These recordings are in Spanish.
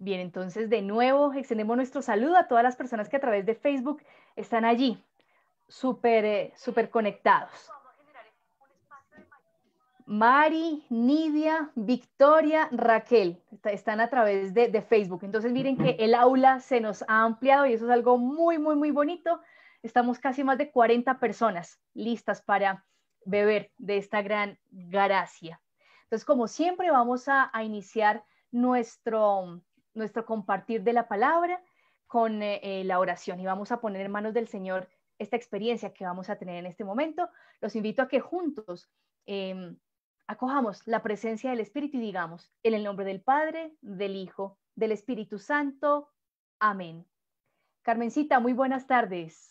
Bien, entonces de nuevo extendemos nuestro saludo a todas las personas que a través de Facebook están allí, súper conectados. Mari, Nidia, Victoria, Raquel, están a través de Facebook. Entonces miren que el aula se nos ha ampliado y eso es algo muy bonito. Estamos casi más de 40 personas listas para beber de esta gran gracia. Entonces, como siempre, vamos a iniciar nuestro compartir de la palabra con la oración y vamos a poner en manos del Señor esta experiencia que vamos a tener en este momento. Los invito a que juntos acojamos la presencia del Espíritu y digamos, en el nombre del Padre, del Hijo, del Espíritu Santo. Amén. Carmencita, muy buenas tardes.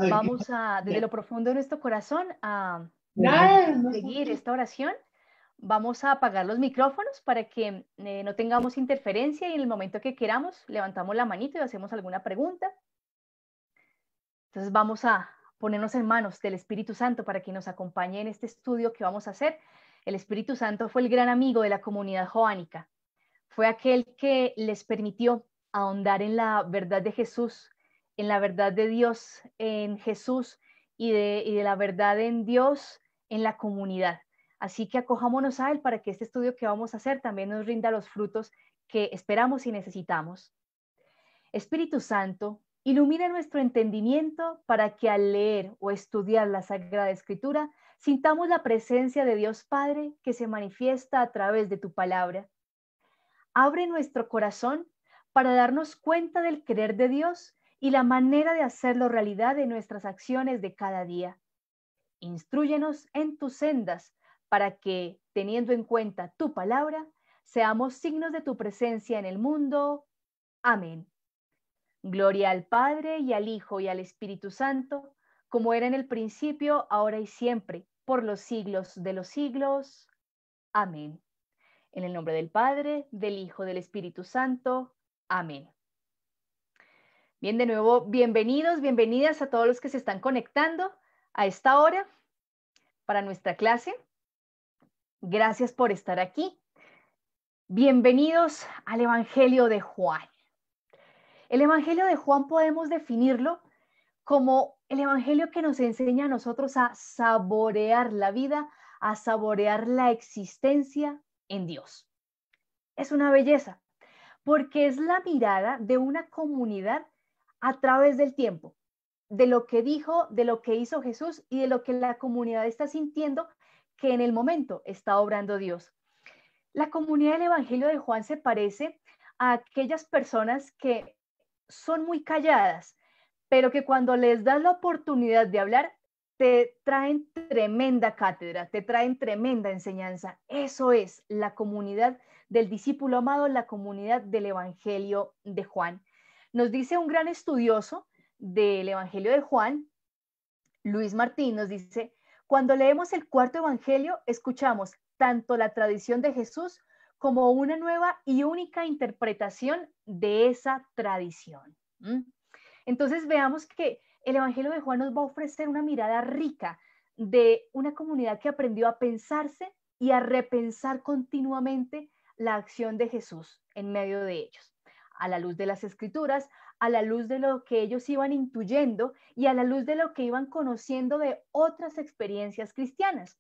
Vamos desde lo profundo de nuestro corazón, a seguir esta oración. Vamos a apagar los micrófonos para que no tengamos interferencia y en el momento que queramos levantamos la manito y hacemos alguna pregunta. Entonces vamos a ponernos en manos del Espíritu Santo para que nos acompañe en este estudio que vamos a hacer. El Espíritu Santo fue el gran amigo de la comunidad joánica. Fue aquel que les permitió ahondar en la verdad de Jesús, en la verdad de Dios en Jesús y de la verdad en Dios en la comunidad. Así que acojámonos a Él para que este estudio que vamos a hacer también nos rinda los frutos que esperamos y necesitamos. Espíritu Santo, ilumina nuestro entendimiento para que al leer o estudiar la Sagrada Escritura sintamos la presencia de Dios Padre que se manifiesta a través de tu palabra. Abre nuestro corazón para darnos cuenta del querer de Dios y la manera de hacerlo realidad en nuestras acciones de cada día. Instrúyenos en tus sendas para que, teniendo en cuenta tu palabra, seamos signos de tu presencia en el mundo. Amén. Gloria al Padre y al Hijo y al Espíritu Santo, como era en el principio, ahora y siempre, por los siglos de los siglos. Amén. En el nombre del Padre, del Hijo, del Espíritu Santo. Amén. Bien, de nuevo, bienvenidos, bienvenidas a todos los que se están conectando a esta hora para nuestra clase. Gracias por estar aquí. Bienvenidos al Evangelio de Juan. El Evangelio de Juan podemos definirlo como el Evangelio que nos enseña a nosotros a saborear la vida, a saborear la existencia en Dios. Es una belleza, porque es la mirada de una comunidad a través del tiempo, de lo que dijo, de lo que hizo Jesús y de lo que la comunidad está sintiendo que en el momento está obrando Dios. La comunidad del Evangelio de Juan se parece a aquellas personas que son muy calladas, pero que cuando les das la oportunidad de hablar, te traen tremenda cátedra, te traen tremenda enseñanza. Eso es la comunidad del discípulo amado, la comunidad del Evangelio de Juan. Nos dice un gran estudioso del Evangelio de Juan, Luis Martín, nos dice, cuando leemos el cuarto Evangelio, escuchamos tanto la tradición de Jesús como una nueva y única interpretación de esa tradición. Entonces veamos que el Evangelio de Juan nos va a ofrecer una mirada rica de una comunidad que aprendió a pensarse y a repensar continuamente la acción de Jesús en medio de ellos, a la luz de las Escrituras, a la luz de lo que ellos iban intuyendo y a la luz de lo que iban conociendo de otras experiencias cristianas.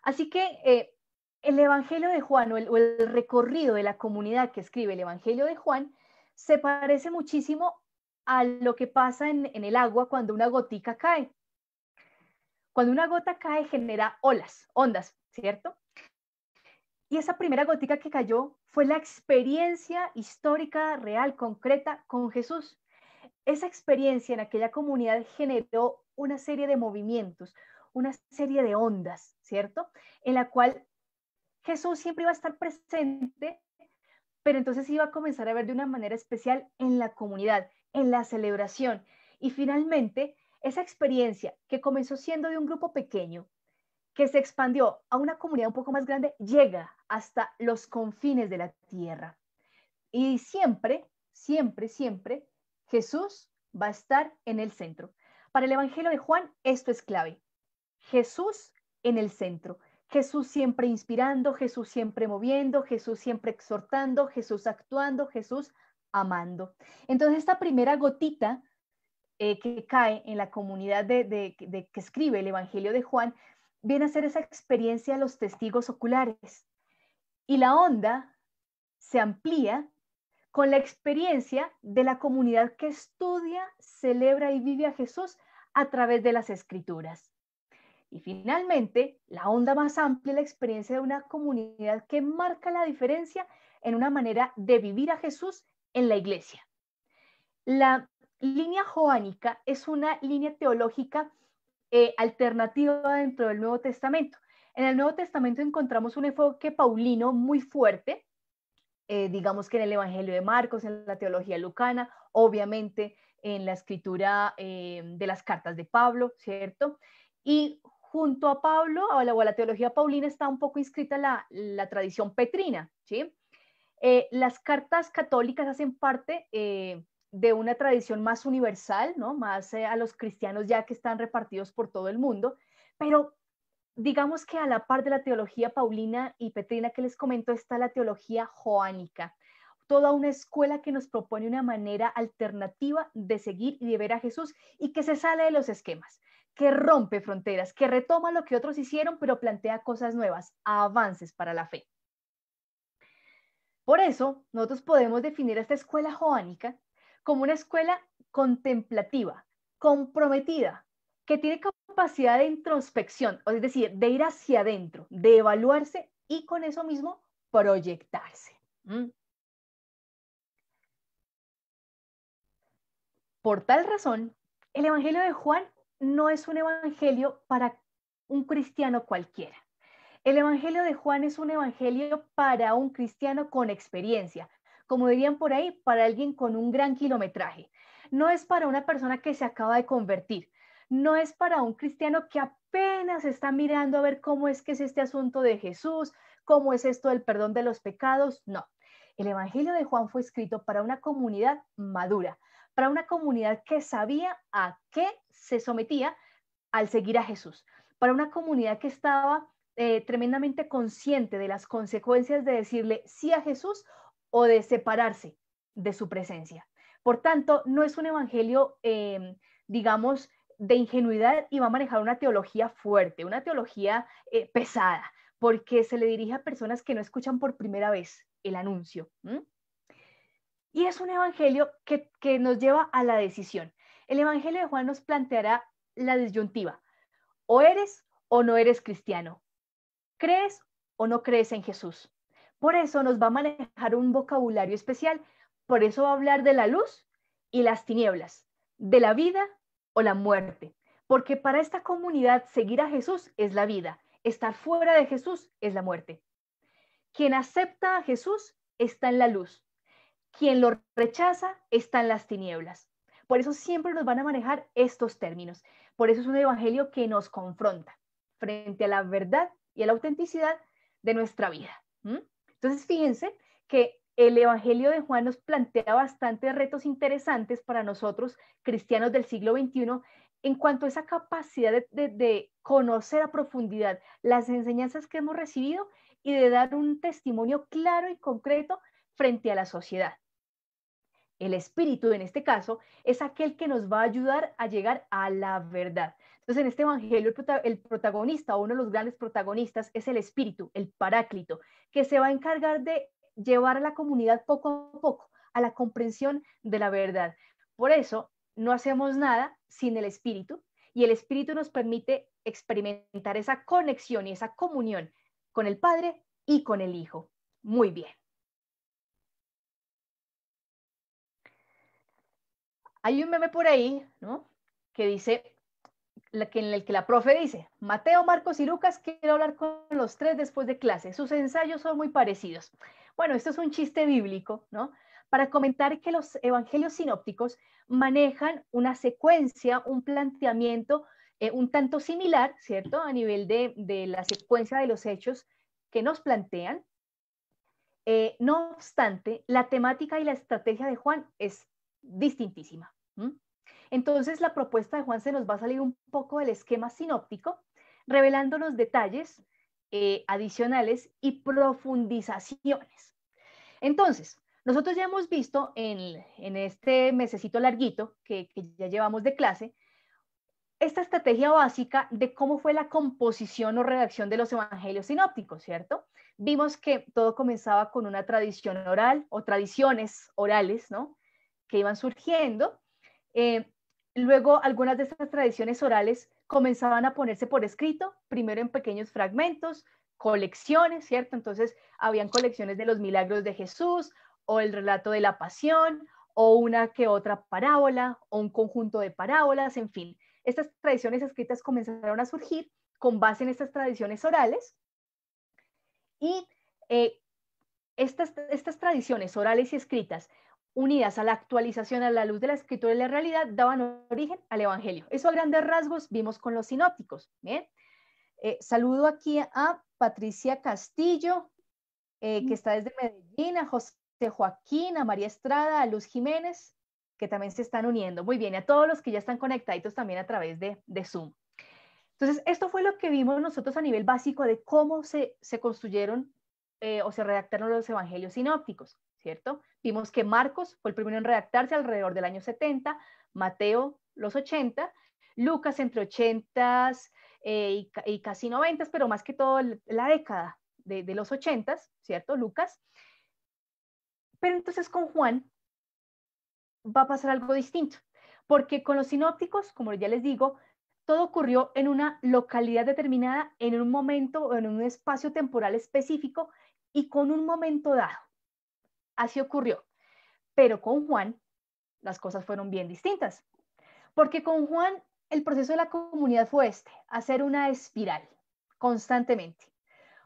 Así que el Evangelio de Juan o el recorrido de la comunidad que escribe el Evangelio de Juan se parece muchísimo a lo que pasa en el agua cuando una gotica cae. Cuando una gota cae genera ondas, ¿cierto? Y esa primera gotica que cayó fue la experiencia histórica, real, concreta con Jesús. Esa experiencia en aquella comunidad generó una serie de movimientos, una serie de ondas, ¿cierto? En la cual Jesús siempre iba a estar presente, pero entonces iba a comenzar a ver de una manera especial en la comunidad, en la celebración. Y finalmente, esa experiencia que comenzó siendo de un grupo pequeño, que se expandió a una comunidad un poco más grande, llega hasta los confines de la tierra. Y siempre, siempre, siempre, Jesús va a estar en el centro. Para el Evangelio de Juan, esto es clave. Jesús en el centro. Jesús siempre inspirando, Jesús siempre moviendo, Jesús siempre exhortando, Jesús actuando, Jesús amando. Entonces, esta primera gotita que cae en la comunidad que escribe el Evangelio de Juan, viene a ser esa experiencia de los testigos oculares. Y la onda se amplía con la experiencia de la comunidad que estudia, celebra y vive a Jesús a través de las Escrituras. Y finalmente, la onda más amplia es la experiencia de una comunidad que marca la diferencia en una manera de vivir a Jesús en la iglesia. La línea joánica es una línea teológica alternativa dentro del Nuevo Testamento. En el Nuevo Testamento encontramos un enfoque paulino muy fuerte, digamos que en el Evangelio de Marcos, en la teología lucana, obviamente en la escritura de las cartas de Pablo, ¿cierto? Y junto a Pablo, o a la teología paulina, está un poco inscrita la tradición petrina, ¿sí? Las cartas católicas hacen parte de una tradición más universal, ¿no? Más a los cristianos ya que están repartidos por todo el mundo, pero digamos que a la par de la teología paulina y petrina que les comento está la teología joánica, toda una escuela que nos propone una manera alternativa de seguir y de ver a Jesús y que se sale de los esquemas, que rompe fronteras, que retoma lo que otros hicieron, pero plantea cosas nuevas, avances para la fe. Por eso, nosotros podemos definir esta escuela joánica como una escuela contemplativa, comprometida, que tiene capacidad de introspección, es decir, de ir hacia adentro, de evaluarse y con eso mismo proyectarse. Por tal razón, el Evangelio de Juan no es un evangelio para un cristiano cualquiera. El Evangelio de Juan es un evangelio para un cristiano con experiencia, como dirían por ahí, para alguien con un gran kilometraje. No es para una persona que se acaba de convertir, no es para un cristiano que apenas está mirando a ver cómo es que es este asunto de Jesús, cómo es esto del perdón de los pecados, no. El Evangelio de Juan fue escrito para una comunidad madura, para una comunidad que sabía a qué se sometía al seguir a Jesús, para una comunidad que estaba tremendamente consciente de las consecuencias de decirle sí a Jesús o de separarse de su presencia. Por tanto, no es un evangelio, digamos, de ingenuidad y va a manejar una teología fuerte, una teología pesada, porque se le dirige a personas que no escuchan por primera vez el anuncio. Y es un evangelio que nos lleva a la decisión. El Evangelio de Juan nos planteará la disyuntiva. O eres o no eres cristiano. ¿Crees o no crees en Jesús? Por eso nos va a manejar un vocabulario especial. Por eso va a hablar de la luz y las tinieblas, de la vida o la muerte. Porque para esta comunidad seguir a Jesús es la vida. Estar fuera de Jesús es la muerte. Quien acepta a Jesús está en la luz. Quien lo rechaza está en las tinieblas. Por eso siempre nos van a manejar estos términos. Por eso es un evangelio que nos confronta frente a la verdad y a la autenticidad de nuestra vida. Entonces, fíjense que el Evangelio de Juan nos plantea bastantes retos interesantes para nosotros, cristianos del siglo XXI, en cuanto a esa capacidad de conocer a profundidad las enseñanzas que hemos recibido y de dar un testimonio claro y concreto frente a la sociedad. El Espíritu, en este caso, es aquel que nos va a ayudar a llegar a la verdad. Entonces, en este evangelio, el protagonista, o uno de los grandes protagonistas, es el Espíritu, el Paráclito, que se va a encargar de llevar a la comunidad poco a poco a la comprensión de la verdad. Por eso, no hacemos nada sin el Espíritu, y el Espíritu nos permite experimentar esa conexión y esa comunión con el Padre y con el Hijo. Muy bien. Hay un meme por ahí, ¿no? Que dice, en el que la profe dice, Mateo, Marcos y Lucas, quiero hablar con los tres después de clase. Sus ensayos son muy parecidos. Bueno, esto es un chiste bíblico, ¿no? para comentar que los evangelios sinópticos manejan una secuencia, un planteamiento un tanto similar, ¿cierto? A nivel de la secuencia de los hechos que nos plantean. No obstante, la temática y la estrategia de Juan es distintísima. Entonces, la propuesta de Juan se nos va a salir un poco del esquema sinóptico, revelándonos detalles adicionales y profundizaciones. Entonces, nosotros ya hemos visto en este mesecito larguito que ya llevamos de clase, esta estrategia básica de cómo fue la composición o redacción de los evangelios sinópticos, ¿cierto? Vimos que todo comenzaba con una tradición oral o tradiciones orales, ¿no? Que iban surgiendo. Luego, algunas de estas tradiciones orales comenzaban a ponerse por escrito, primero en pequeños fragmentos, colecciones, ¿cierto? Entonces, habían colecciones de los milagros de Jesús o el relato de la pasión o una que otra parábola o un conjunto de parábolas, en fin. Estas tradiciones escritas comenzaron a surgir con base en estas tradiciones orales y estas tradiciones orales y escritas unidas a la actualización a la luz de la escritura y la realidad daban origen al evangelio. Eso a grandes rasgos vimos con los sinópticos. ¿Bien? Saludo aquí a Patricia Castillo, que está desde Medellín, a José Joaquín, a María Estrada, a Luz Jiménez, que también se están uniendo. Muy bien, y a todos los que ya están conectaditos también a través de Zoom. Entonces, esto fue lo que vimos nosotros a nivel básico de cómo se construyeron o se redactaron los evangelios sinópticos, ¿cierto? Vimos que Marcos fue el primero en redactarse alrededor del año 70, Mateo los 80, Lucas entre 80 y casi 90, pero más que todo la década de los 80, ¿cierto? Lucas. Pero entonces con Juan va a pasar algo distinto, porque con los sinópticos, como ya les digo, todo ocurrió en una localidad determinada, en un momento o en un espacio temporal específico y con un momento dado. Así ocurrió. Pero con Juan las cosas fueron bien distintas, porque con Juan el proceso de la comunidad fue hacer una espiral constantemente,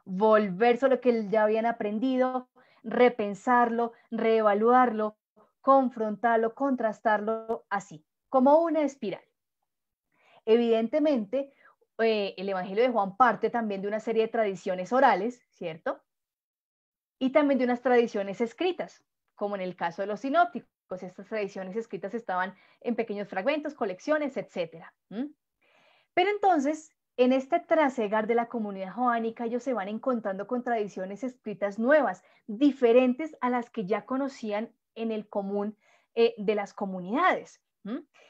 volver sobre lo que ya habían aprendido, repensarlo, reevaluarlo, confrontarlo, contrastarlo, así, como una espiral. Evidentemente, el Evangelio de Juan parte también de una serie de tradiciones orales, ¿cierto? Y también de unas tradiciones escritas, como en el caso de los sinópticos. Estas tradiciones escritas estaban en pequeños fragmentos, colecciones, etc. Pero entonces, en este trasegar de la comunidad joánica, ellos se van encontrando con tradiciones escritas nuevas, diferentes a las que ya conocían en el común de las comunidades.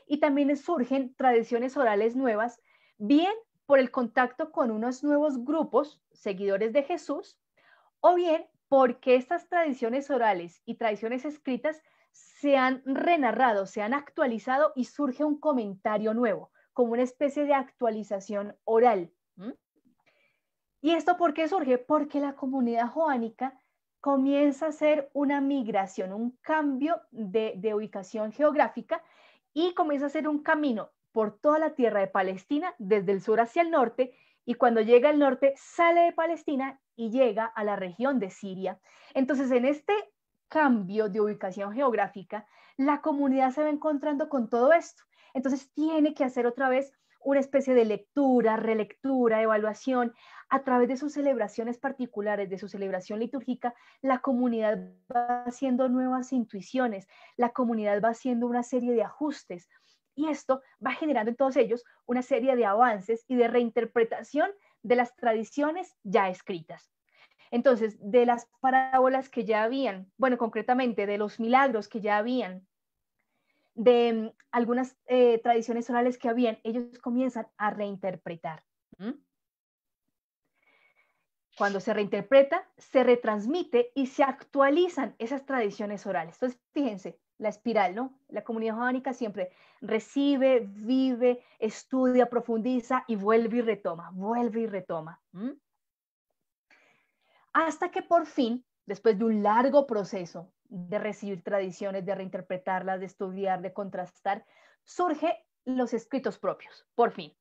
Y también surgen tradiciones orales nuevas, bien por el contacto con unos nuevos grupos, seguidores de Jesús, o bien porque estas tradiciones orales y tradiciones escritas se han renarrado, se han actualizado y surge un comentario nuevo, como una especie de actualización oral. ¿Y esto por qué surge? Porque la comunidad joánica comienza a hacer una migración, un cambio de ubicación geográfica y comienza a hacer un camino por toda la tierra de Palestina, desde el sur hacia el norte, y cuando llega al norte sale de Palestina y llega a la región de Siria. Entonces, en este cambio de ubicación geográfica, la comunidad se va encontrando con todo esto. Entonces, tiene que hacer otra vez una especie de lectura, relectura, evaluación. A través de sus celebraciones particulares, de su celebración litúrgica, la comunidad va haciendo nuevas intuiciones, la comunidad va haciendo una serie de ajustes, y esto va generando en todos ellos una serie de avances y de reinterpretación de las tradiciones ya escritas. Entonces, de las parábolas que ya habían, bueno, concretamente de los milagros que ya habían, de algunas tradiciones orales que habían, ellos comienzan a reinterpretar. Cuando se reinterpreta, se retransmite y se actualizan esas tradiciones orales. Entonces, fíjense, la espiral, ¿no? La comunidad joánica siempre recibe, vive, estudia, profundiza y vuelve y retoma, vuelve y retoma. Hasta que por fin, después de un largo proceso de recibir tradiciones, de reinterpretarlas, de estudiar, de contrastar, surgen los escritos propios, por fin.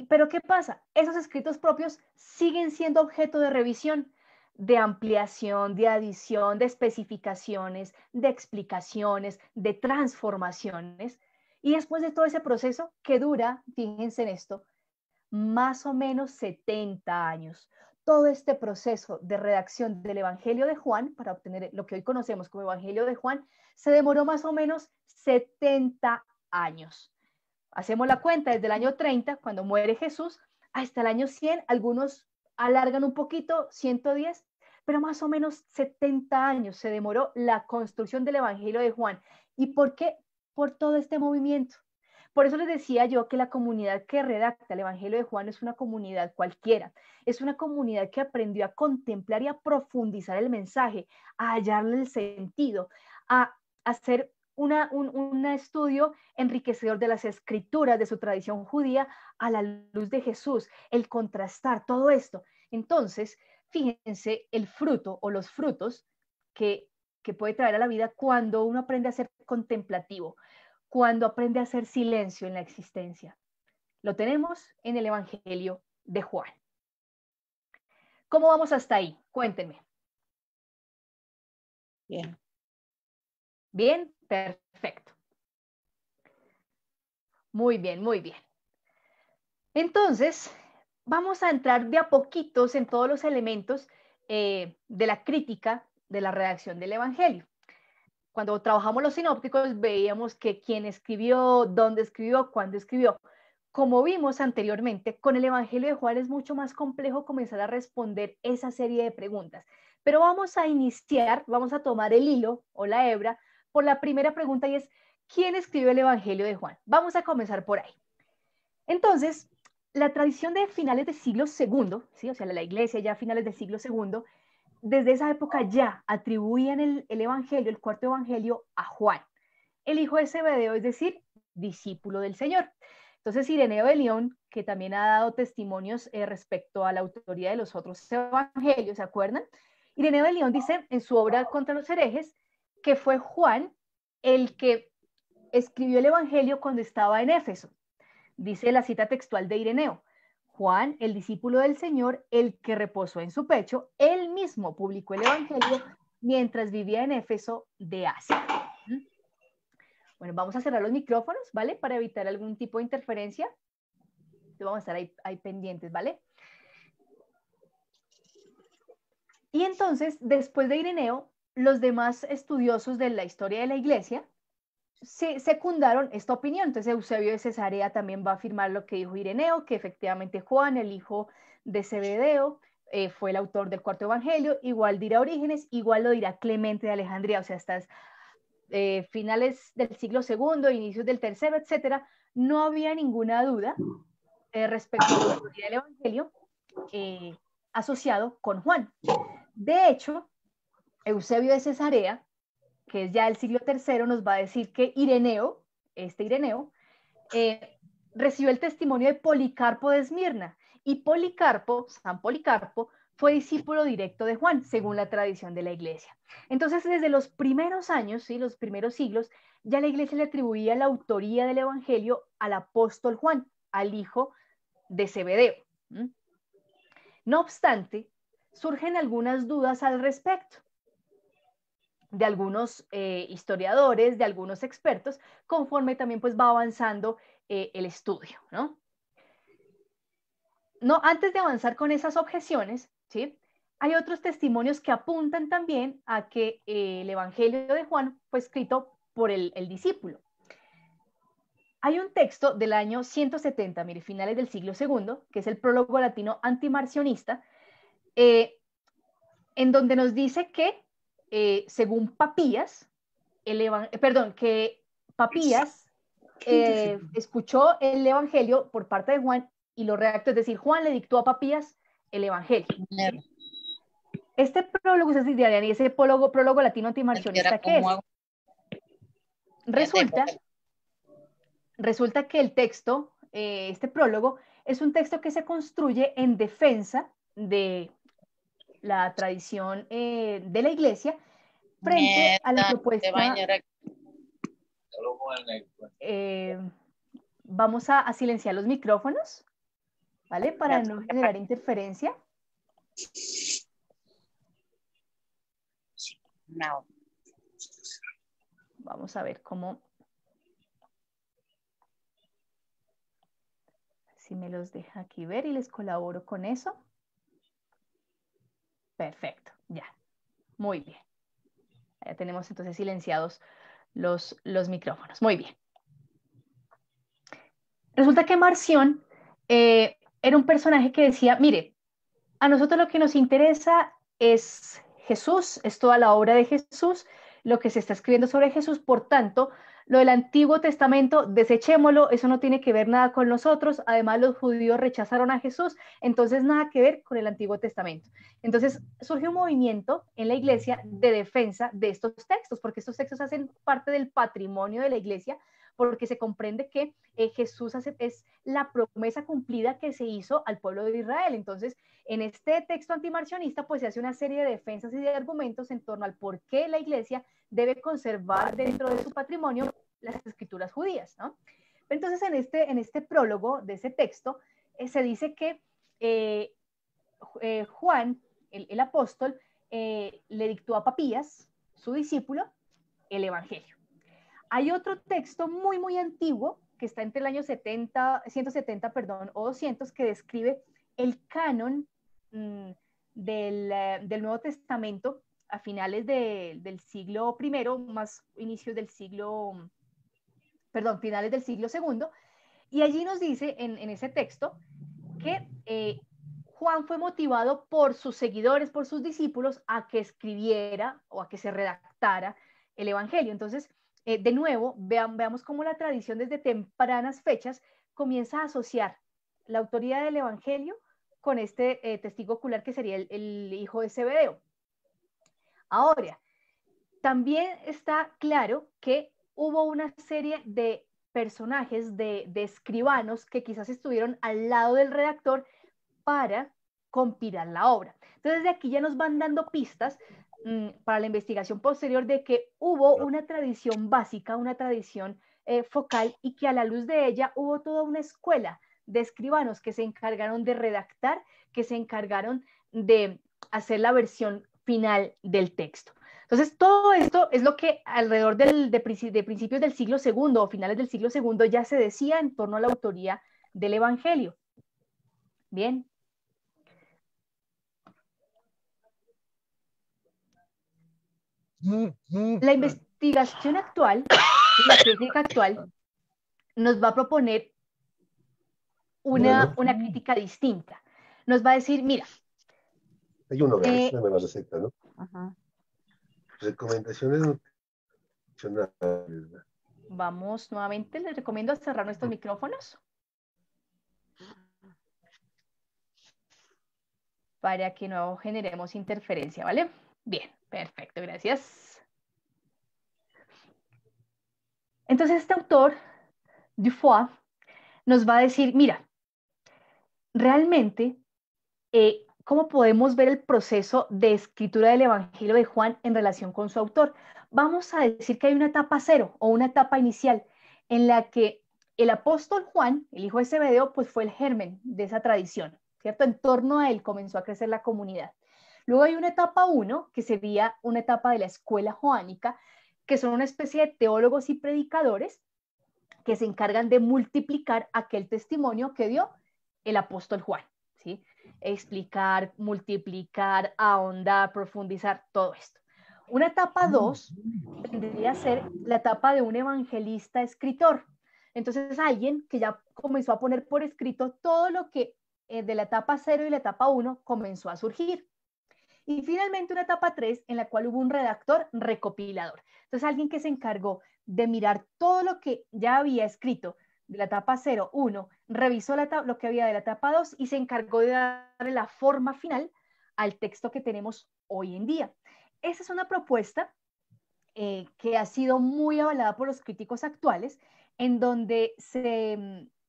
Pero ¿qué pasa? Esos escritos propios siguen siendo objeto de revisión. de ampliación, de adición, de especificaciones, de explicaciones, de transformaciones. Y después de todo ese proceso que dura, fíjense en esto, más o menos 70 años. Todo este proceso de redacción del Evangelio de Juan, para obtener lo que hoy conocemos como Evangelio de Juan, se demoró más o menos 70 años. Hacemos la cuenta desde el año 30, cuando muere Jesús, hasta el año 100, algunos alargan un poquito, 110, pero más o menos 70 años se demoró la construcción del Evangelio de Juan. ¿Y por qué? Por todo este movimiento. Por eso les decía yo que la comunidad que redacta el Evangelio de Juan es una comunidad cualquiera, es una comunidad que aprendió a contemplar y a profundizar el mensaje, a hallarle el sentido, a hacer un estudio enriquecedor de las escrituras, de su tradición judía, a la luz de Jesús, el contrastar todo esto. Entonces, fíjense el fruto o los frutos que puede traer a la vida cuando uno aprende a ser contemplativo, cuando aprende a hacer silencio en la existencia. Lo tenemos en el Evangelio de Juan. ¿Cómo vamos hasta ahí? Cuéntenme. Bien. Bien, perfecto. Muy bien, muy bien. Entonces, vamos a entrar de a poquitos en todos los elementos de la crítica de la redacción del Evangelio. Cuando trabajamos los sinópticos, veíamos que quién escribió, dónde escribió, cuándo escribió. Como vimos anteriormente, con el Evangelio de Juan es mucho más complejo comenzar a responder esa serie de preguntas. Pero vamos a iniciar, vamos a tomar el hilo o la hebra por la primera pregunta y es, ¿quién escribió el Evangelio de Juan? Vamos a comenzar por ahí. Entonces, la tradición de finales del siglo II, ¿sí? O sea, la iglesia ya a finales del siglo II, desde esa época ya atribuían el Evangelio, el cuarto Evangelio, a Juan, el hijo de Zebedeo, es decir, discípulo del Señor. Entonces, Ireneo de León, que también ha dado testimonios respecto a la autoría de los otros evangelios, ¿se acuerdan? Ireneo de León dice en su obra Contra los herejes que fue Juan el que escribió el Evangelio cuando estaba en Éfeso. Dice la cita textual de Ireneo: Juan, el discípulo del Señor, el que reposó en su pecho, él mismo publicó el Evangelio mientras vivía en Éfeso de Asia. Bueno, vamos a cerrar los micrófonos, ¿vale? Para evitar algún tipo de interferencia. Entonces vamos a estar ahí pendientes, ¿vale? Y entonces, después de Ireneo, los demás estudiosos de la historia de la iglesia secundaron esta opinión. Entonces Eusebio de Cesarea también va a afirmar lo que dijo Ireneo, que efectivamente Juan, el hijo de Zebedeo, fue el autor del cuarto evangelio, igual dirá Orígenes, igual lo dirá Clemente de Alejandría, o sea, hasta finales del siglo II, inicios del tercero, etcétera, no había ninguna duda respecto a la autoría del evangelio asociado con Juan. De hecho, Eusebio de Cesarea, que es ya el siglo III, nos va a decir que Ireneo, recibió el testimonio de Policarpo de Esmirna. Y Policarpo, San Policarpo, fue discípulo directo de Juan, según la tradición de la iglesia. Entonces, desde los primeros años, ¿sí? Los primeros siglos, ya la iglesia le atribuía la autoría del evangelio al apóstol Juan, al hijo de Zebedeo. No obstante, surgen algunas dudas al respecto de algunos historiadores, de algunos expertos, conforme también pues va avanzando el estudio, ¿no? No, antes de avanzar con esas objeciones, ¿sí? Hay otros testimonios que apuntan también a que el Evangelio de Juan fue escrito por el discípulo. Hay un texto del año 170, mire, finales del siglo II, que es el prólogo latino antimarcionista, en donde nos dice que, según Papías, que Papías escuchó el Evangelio por parte de Juan y lo redactó, es decir, Juan le dictó a Papías el Evangelio. ¿Sí? Este prólogo, y ese prólogo latino antimarcionista, ¿qué es? Resulta que el texto, este prólogo, es un texto que se construye en defensa de la tradición de la iglesia frente a la propuesta. Vamos a silenciar los micrófonos, ¿vale? Para no generar interferencia. No. Vamos a ver cómo, si me los deja aquí ver y les colaboro con eso. Perfecto, ya, muy bien. Ya tenemos entonces silenciados los micrófonos, muy bien. Resulta que Marción era un personaje que decía, mire, a nosotros lo que nos interesa es Jesús, es toda la obra de Jesús, lo que se está escribiendo sobre Jesús, por tanto, lo del Antiguo Testamento, desechémoslo, eso no tiene que ver nada con nosotros, además los judíos rechazaron a Jesús, entonces nada que ver con el Antiguo Testamento. Entonces surge un movimiento en la iglesia de defensa de estos textos, porque estos textos hacen parte del patrimonio de la iglesia, porque se comprende que Jesús es la promesa cumplida que se hizo al pueblo de Israel. Entonces, en este texto antimarcionista, pues se hace una serie de defensas y de argumentos en torno al por qué la iglesia debe conservar dentro de su patrimonio las escrituras judías, ¿no? Entonces, en este prólogo de ese texto, se dice que Juan, el apóstol, le dictó a Papías, su discípulo, el Evangelio. Hay otro texto muy, muy antiguo, que está entre el año 170, perdón, o 200, que describe el canon del Nuevo Testamento a finales del siglo I, más inicios del siglo, perdón, finales del siglo II, y allí nos dice en ese texto que Juan fue motivado por sus seguidores, por sus discípulos, a que escribiera o a que se redactara el Evangelio. Entonces, de nuevo, veamos cómo la tradición desde tempranas fechas comienza a asociar la autoría del Evangelio con este testigo ocular que sería el hijo de Zebedeo. Ahora, también está claro que hubo una serie de personajes, de escribanos que quizás estuvieron al lado del redactor para compilar la obra. Entonces, de aquí ya nos van dando pistas para la investigación posterior de que hubo una tradición básica, una tradición focal, y que a la luz de ella hubo toda una escuela de escribanos que se encargaron de redactar, que se encargaron de hacer la versión final del texto. Entonces, todo esto es lo que alrededor de principios del siglo II o finales del siglo II ya se decía en torno a la autoría del Evangelio. Bien. La investigación actual, la crítica actual, nos va a proponer una crítica distinta. Nos va a decir, mira. Hay uno, es una nueva receta, ¿no? Recomendaciones nutricionales. Vamos nuevamente, les recomiendo cerrar nuestros micrófonos para que no generemos interferencia, ¿vale? Bien, perfecto, gracias. Entonces, este autor, Dufoy, nos va a decir, mira, realmente, ¿cómo podemos ver el proceso de escritura del Evangelio de Juan en relación con su autor? Vamos a decir que hay una etapa cero o una etapa inicial en la que el apóstol Juan, el hijo de Zebedeo, pues fue el germen de esa tradición, ¿cierto? En torno a él comenzó a crecer la comunidad. Luego hay una etapa 1, que sería una etapa de la escuela joánica, que son una especie de teólogos y predicadores que se encargan de multiplicar aquel testimonio que dio el apóstol Juan, ¿sí? Explicar, multiplicar, ahondar, profundizar, todo esto. Una etapa 2 tendría a ser la etapa de un evangelista escritor. Entonces, alguien que ya comenzó a poner por escrito todo lo que de la etapa 0 y la etapa 1 comenzó a surgir. Y finalmente una etapa 3 en la cual hubo un redactor recopilador. Entonces, alguien que se encargó de mirar todo lo que ya había escrito de la etapa 0, 1, revisó lo que había de la etapa 2 y se encargó de darle la forma final al texto que tenemos hoy en día. Esa es una propuesta que ha sido muy avalada por los críticos actuales, en donde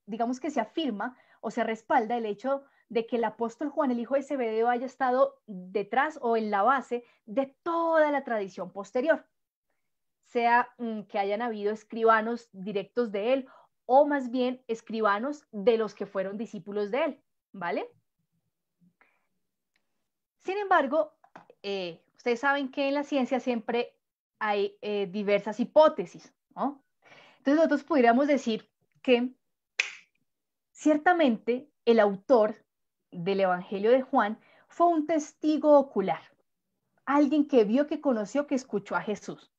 digamos que se afirma o se respalda el hecho de que el apóstol Juan, el hijo de Zebedeo, haya estado detrás o en la base de toda la tradición posterior, sea que hayan habido escribanos directos de él o más bien escribanos de los que fueron discípulos de él, ¿vale? Sin embargo, Ustedes saben que en la ciencia siempre hay diversas hipótesis, ¿no? Entonces nosotros pudiéramos decir que ciertamente el autor del Evangelio de Juan fue un testigo ocular, alguien que vio, que conoció, que escuchó a Jesús.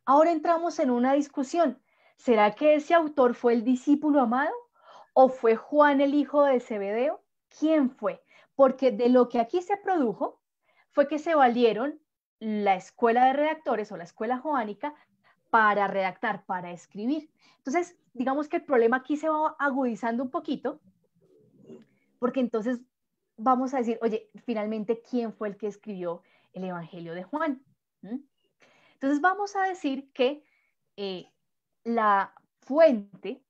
Ahora entramos en una discusión. ¿Será que ese autor fue el discípulo amado o fue Juan el hijo de Zebedeo? ¿Quién fue? Porque de lo que aquí se produjo fue que se valieron la escuela de redactores o la escuela joánica para redactar, para escribir. Entonces, digamos que el problema aquí se va agudizando un poquito, porque entonces vamos a decir, oye, finalmente, ¿quién fue el que escribió el Evangelio de Juan? Entonces vamos a decir que la fuente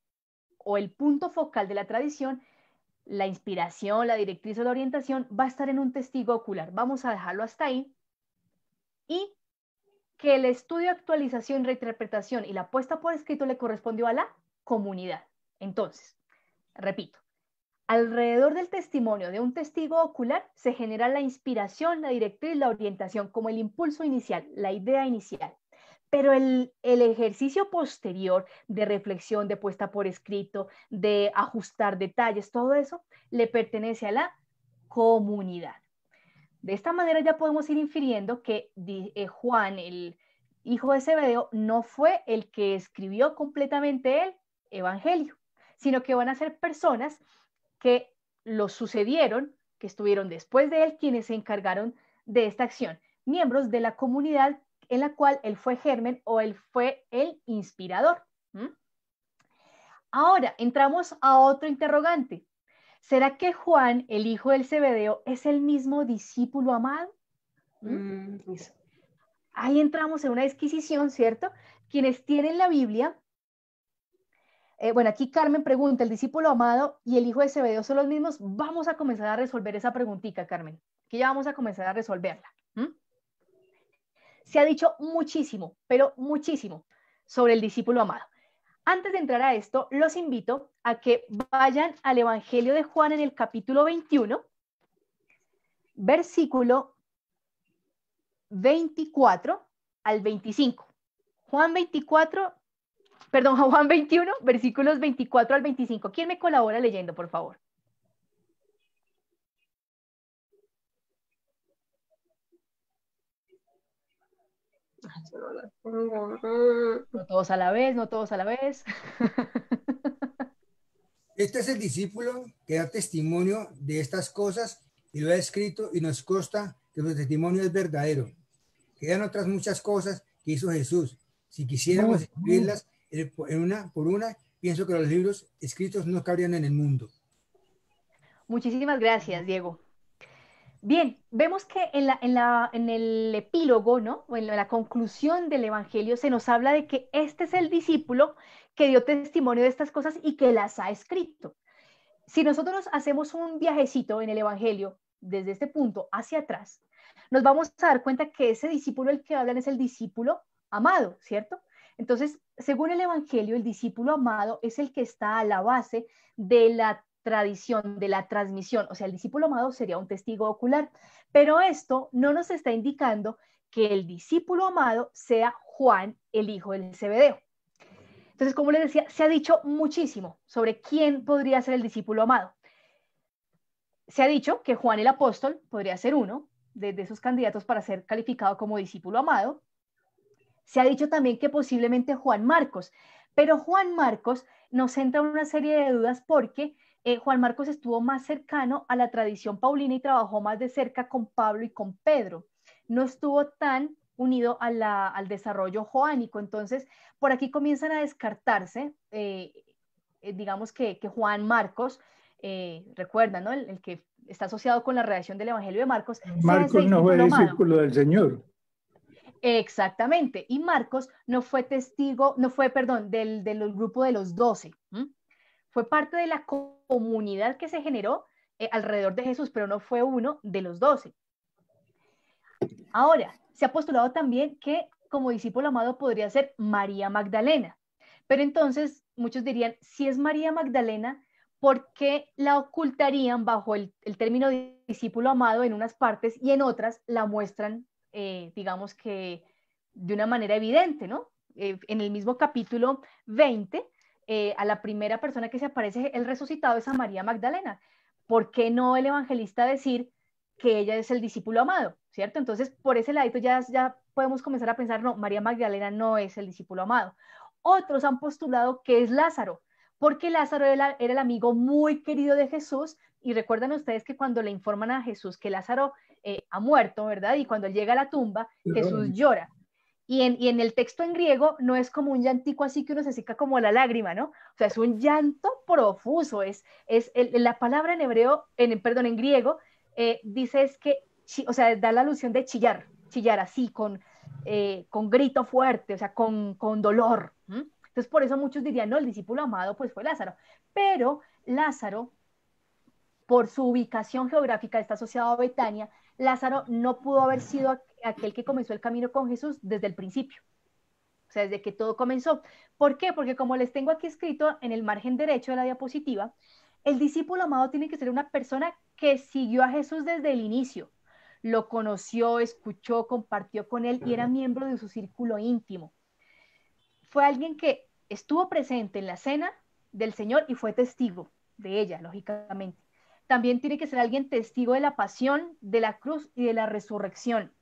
o el punto focal de la tradición, la inspiración, la directriz o la orientación va a estar en un testigo ocular. Vamos a dejarlo hasta ahí. Y que el estudio, actualización, reinterpretación y la puesta por escrito le correspondió a la comunidad. Entonces, repito, alrededor del testimonio de un testigo ocular se genera la inspiración, la directriz, la orientación, como el impulso inicial, la idea inicial. Pero el ejercicio posterior de reflexión, de puesta por escrito, de ajustar detalles, todo eso le pertenece a la comunidad. De esta manera ya podemos ir infiriendo que Juan, el hijo de Zebedeo, no fue el que escribió completamente el Evangelio, sino que van a ser personas que lo sucedieron, que estuvieron después de él, quienes se encargaron de esta acción, miembros de la comunidad en la cual él fue germen o él fue el inspirador. Ahora, entramos a otro interrogante. ¿Será que Juan, el hijo del Zebedeo, es el mismo discípulo amado? Ahí entramos en una disquisición, ¿cierto? Quienes tienen la Biblia, bueno, aquí Carmen pregunta, ¿el discípulo amado y el hijo de Zebedeo son los mismos? Vamos a comenzar a resolver esa preguntita, Carmen, que ya vamos a comenzar a resolverla. Se ha dicho muchísimo, pero muchísimo, sobre el discípulo amado. Antes de entrar a esto, los invito a que vayan al Evangelio de Juan en el capítulo 21, versículo 24 al 25. Juan 21, versículos 24 al 25. ¿Quién me colabora leyendo, por favor? No todos a la vez, no todos a la vez. Este es el discípulo que da testimonio de estas cosas y lo ha escrito y nos consta que su testimonio es verdadero. Quedan otras muchas cosas que hizo Jesús. Si quisiéramos escribirlas una por una, pienso que los libros escritos no cabrían en el mundo. Muchísimas gracias, Diego. Bien, vemos que en el epílogo, ¿no? O en la conclusión del Evangelio se nos habla de que este es el discípulo que dio testimonio de estas cosas y que las ha escrito. Si nosotros hacemos un viajecito en el Evangelio desde este punto hacia atrás, nos vamos a dar cuenta que ese discípulo el que hablan es el discípulo amado, ¿cierto? Entonces, según el Evangelio, el discípulo amado es el que está a la base de la tradición, de la transmisión, o sea, el discípulo amado sería un testigo ocular, pero esto no nos está indicando que el discípulo amado sea Juan, el hijo del Zebedeo. Entonces, como les decía, se ha dicho muchísimo sobre quién podría ser el discípulo amado. Se ha dicho que Juan el apóstol podría ser uno de esos candidatos para ser calificado como discípulo amado. Se ha dicho también que posiblemente Juan Marcos, pero Juan Marcos nos entra en una serie de dudas porque Juan Marcos estuvo más cercano a la tradición paulina y trabajó más de cerca con Pablo y con Pedro. No estuvo tan unido al desarrollo joánico. Entonces, por aquí comienzan a descartarse, digamos que Juan Marcos, recuerdan, ¿no? El que está asociado con la redacción del Evangelio de Marcos. Marcos no fue discípulo del Señor. Exactamente. Y Marcos no fue testigo, no fue, perdón, del grupo de los 12. Fue parte de la comunidad que se generó alrededor de Jesús, pero no fue uno de los 12. Ahora, se ha postulado también que como discípulo amado podría ser María Magdalena. Pero entonces muchos dirían, si es María Magdalena, ¿por qué la ocultarían bajo el término de discípulo amado en unas partes y en otras la muestran digamos que de una manera evidente, ¿no? En el mismo capítulo 20, a la primera persona que se aparece el resucitado es a María Magdalena. ¿Por qué no el evangelista decir que ella es el discípulo amado? ¿Cierto? Entonces, por ese ladito ya podemos comenzar a pensar, no, María Magdalena no es el discípulo amado. Otros han postulado que es Lázaro, porque Lázaro era el amigo muy querido de Jesús, y recuerdan ustedes que cuando le informan a Jesús que Lázaro ha muerto, ¿verdad? Y cuando él llega a la tumba, Jesús llora. Y en el texto en griego no es como un llantico así que uno se seca como la lágrima, ¿no? O sea, es un llanto profuso. La palabra en hebreo, en griego, dice es que, o sea, da la alusión de chillar así, con grito fuerte, o sea, con dolor. Entonces, por eso muchos dirían, no, el discípulo amado pues fue Lázaro. Pero Lázaro, por su ubicación geográfica, está asociado a Betania. Lázaro no pudo haber sido aquel que comenzó el camino con Jesús desde el principio, o sea, desde que todo comenzó. ¿Por qué? Porque como les tengo aquí escrito en el margen derecho de la diapositiva, el discípulo amado tiene que ser una persona que siguió a Jesús desde el inicio, lo conoció, escuchó, compartió con él y era miembro de su círculo íntimo. Fue alguien que estuvo presente en la cena del Señor y fue testigo de ella, lógicamente. También tiene que ser alguien testigo de la pasión, de la cruz y de la resurrección.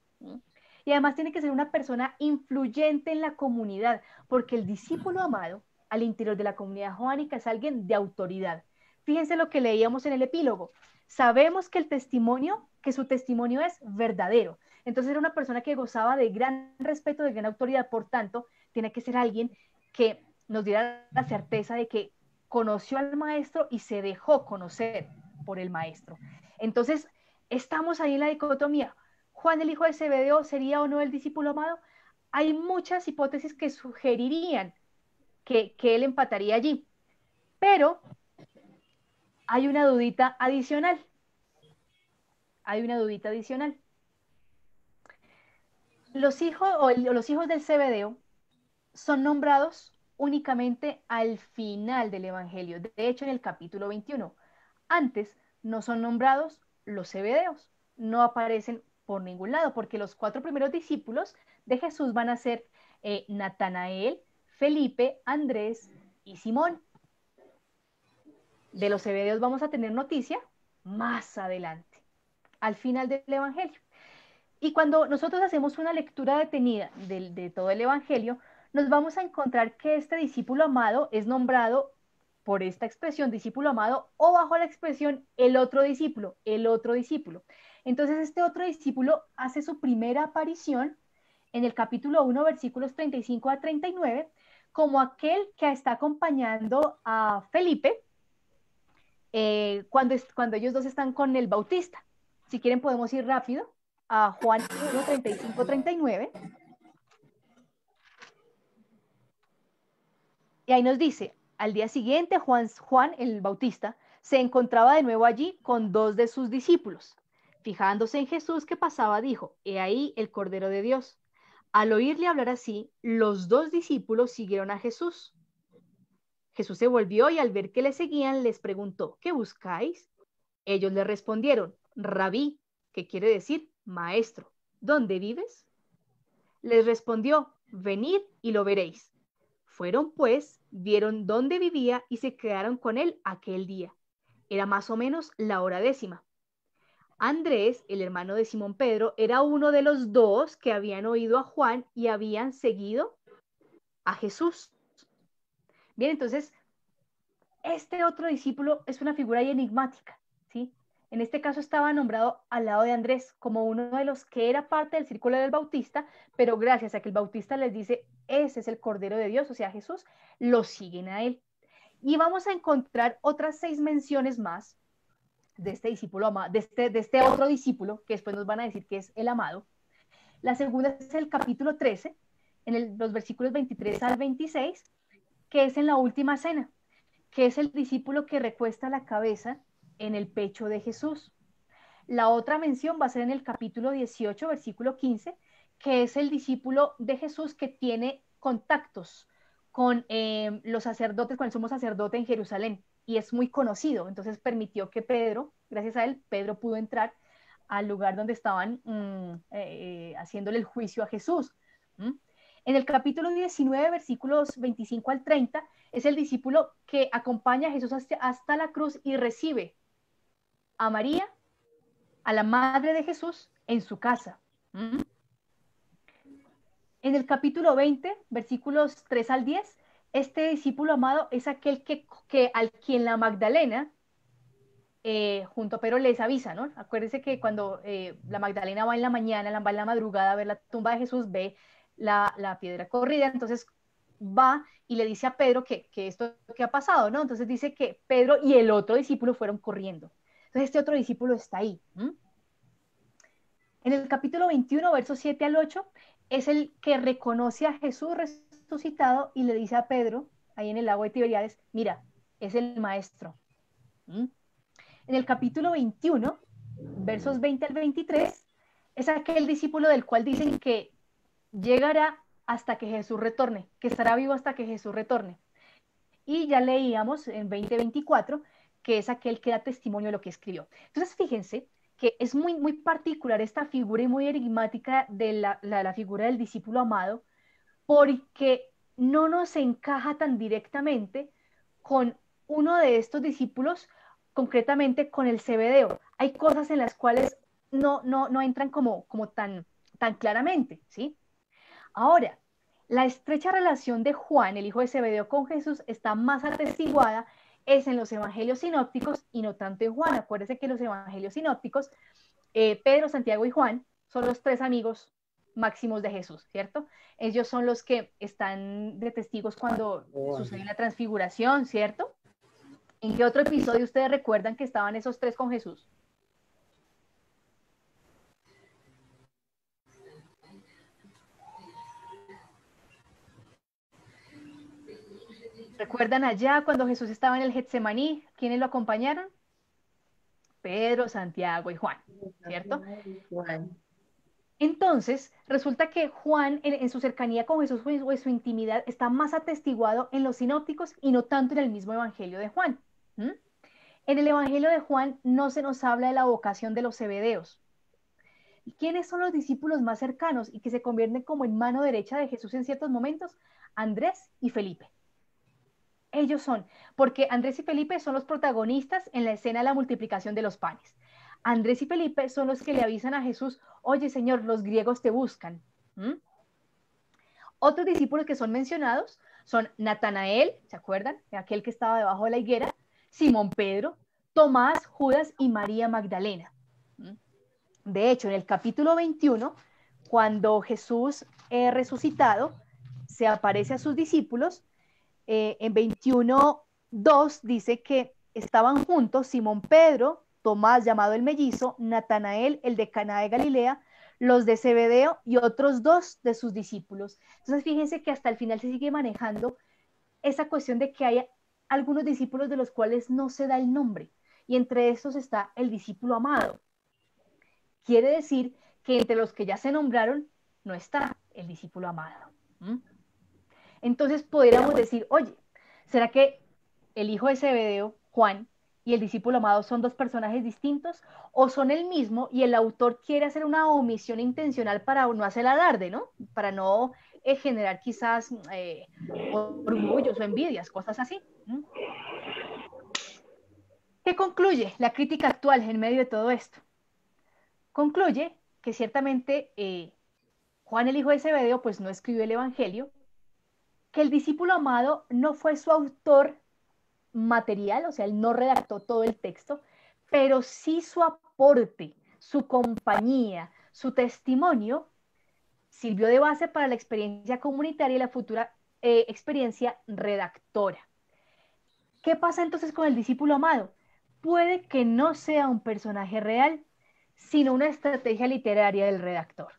Y además tiene que ser una persona influyente en la comunidad, porque el discípulo amado al interior de la comunidad joánica es alguien de autoridad. Fíjense lo que leíamos en el epílogo. Sabemos que su testimonio es verdadero. Entonces era una persona que gozaba de gran respeto, de gran autoridad. Por tanto, tiene que ser alguien que nos diera la certeza de que conoció al maestro y se dejó conocer por el maestro. Entonces, estamos ahí en la dicotomía. ¿Juan el hijo de Zebedeo sería o no el discípulo amado? Hay muchas hipótesis que sugerirían que él empataría allí, pero hay una dudita adicional. Los hijos del Zebedeo son nombrados únicamente al final del Evangelio. De hecho, en el capítulo 21. Antes no son nombrados los Zebedeos. No aparecen por ningún lado, porque los 4 primeros discípulos de Jesús van a ser Natanael, Felipe, Andrés y Simón. De los Zebedeos vamos a tener noticia más adelante, al final del Evangelio. Y cuando nosotros hacemos una lectura detenida de todo el Evangelio, nos vamos a encontrar que este discípulo amado es nombrado por esta expresión, discípulo amado, o bajo la expresión el otro discípulo. Entonces este otro discípulo hace su primera aparición en el capítulo 1, versículos 35 a 39, como aquel que está acompañando a Felipe cuando ellos dos están con el Bautista. Si quieren podemos ir rápido a Juan 1, 35, 39. Y ahí nos dice, al día siguiente Juan el Bautista se encontraba de nuevo allí con 2 de sus discípulos. Fijándose en Jesús que pasaba, dijo, he ahí el Cordero de Dios. Al oírle hablar así, los 2 discípulos siguieron a Jesús. Jesús se volvió y al ver que le seguían, les preguntó, ¿qué buscáis? Ellos le respondieron, Rabí, que quiere decir maestro, ¿dónde vives? Les respondió, venid y lo veréis. Fueron pues, vieron dónde vivía y se quedaron con él aquel día. Era más o menos la hora 10. Andrés, el hermano de Simón Pedro, era uno de los 2 que habían oído a Juan y habían seguido a Jesús. Bien, entonces, este otro discípulo es una figura ahí enigmática, ¿sí? En este caso estaba nombrado al lado de Andrés como uno de los que era parte del círculo del Bautista, pero gracias a que el Bautista les dice, ese es el Cordero de Dios, o sea, Jesús, lo siguen a él. Y vamos a encontrar otras 6 menciones más de este discípulo amado, de este otro discípulo, que después nos van a decir que es el amado. La segunda es el capítulo 13, los versículos 23 al 26, que es en la última cena, que es el discípulo que recuesta la cabeza en el pecho de Jesús. La otra mención va a ser en el capítulo 18, versículo 15, que es el discípulo de Jesús que tiene contactos con los sacerdotes, con el sumo sacerdote en Jerusalén, y es muy conocido. Entonces permitió que gracias a él, Pedro pudo entrar al lugar donde estaban haciéndole el juicio a Jesús. En el capítulo 19, versículos 25 al 30, es el discípulo que acompaña a Jesús hasta la cruz y recibe a María, a la madre de Jesús, en su casa. En el capítulo 20, versículos 3 al 10, este discípulo amado es aquel al quien la Magdalena, junto a Pedro, les avisa, ¿no? Acuérdense que cuando la Magdalena va en la mañana, va en la madrugada a ver la tumba de Jesús, ve la piedra corrida, entonces va y le dice a Pedro que esto que ha pasado, ¿no? Entonces dice que Pedro y el otro discípulo fueron corriendo. Entonces este otro discípulo está ahí. En el capítulo 21, versos 7 al 8, es el que reconoce a Jesús resucitado y le dice a Pedro, ahí en el lago de Tiberíades, mira, es el maestro. En el capítulo 21, versos 20 al 23, es aquel discípulo del cual dicen que llegará hasta que Jesús retorne, que estará vivo hasta que Jesús retorne. Y ya leíamos en 20:24 que es aquel que da testimonio de lo que escribió. Entonces, fíjense que es muy, muy particular esta figura y muy enigmática de la figura del discípulo amado, porque no nos encaja tan directamente con uno de estos discípulos, concretamente con el Zebedeo. Hay cosas en las cuales no entran como tan claramente, ¿sí? Ahora, la estrecha relación de Juan, el hijo de Zebedeo, con Jesús está más atestiguada es en los evangelios sinópticos y no tanto en Juan. Acuérdense que los evangelios sinópticos, Pedro, Santiago y Juan, son los tres amigos máximos de Jesús, ¿cierto? Ellos son los que están de testigos cuando sucede la transfiguración, ¿cierto? ¿En qué otro episodio ustedes recuerdan que estaban esos tres con Jesús? ¿Recuerdan allá cuando Jesús estaba en el Getsemaní? ¿Quiénes lo acompañaron? Pedro, Santiago y Juan, ¿cierto? Entonces, resulta que Juan, en su cercanía con Jesús o en su intimidad, está más atestiguado en los sinópticos y no tanto en el mismo evangelio de Juan. En el evangelio de Juan no se nos habla de la vocación de los zebedeos. ¿Quiénes son los discípulos más cercanos y que se convierten como en mano derecha de Jesús en ciertos momentos? Andrés y Felipe. Ellos son, porque Andrés y Felipe son los protagonistas en la escena de la multiplicación de los panes. Andrés y Felipe son los que le avisan a Jesús, oye Señor, los griegos te buscan. Otros discípulos que son mencionados son Natanael, ¿se acuerdan? Aquel que estaba debajo de la higuera, Simón Pedro, Tomás, Judas y María Magdalena. De hecho, en el capítulo 21, cuando Jesús resucitado, se aparece a sus discípulos, en 21:2 dice que estaban juntos Simón Pedro, Tomás llamado el mellizo, Natanael, el de Caná de Galilea, los de Zebedeo y otros dos de sus discípulos. Entonces fíjense que hasta el final se sigue manejando esa cuestión de que hay algunos discípulos de los cuales no se da el nombre, y entre estos está el discípulo amado. Quiere decir que entre los que ya se nombraron no está el discípulo amado. Entonces podríamos decir, oye, ¿será que el hijo de Zebedeo, Juan, y el discípulo amado son dos personajes distintos? ¿O son el mismo y el autor quiere hacer una omisión intencional para no hacer alarde, ¿no? Para no generar quizás orgullos o envidias, cosas así. ¿Qué concluye la crítica actual en medio de todo esto? Concluye que ciertamente Juan, el hijo de Zebedeo, pues no escribió el Evangelio, que el discípulo amado no fue su autor material, o sea, él no redactó todo el texto, pero sí su aporte, su compañía, su testimonio sirvió de base para la experiencia comunitaria y la futura experiencia redactora. ¿Qué pasa entonces con el discípulo amado? Puede que no sea un personaje real, sino una estrategia literaria del redactor.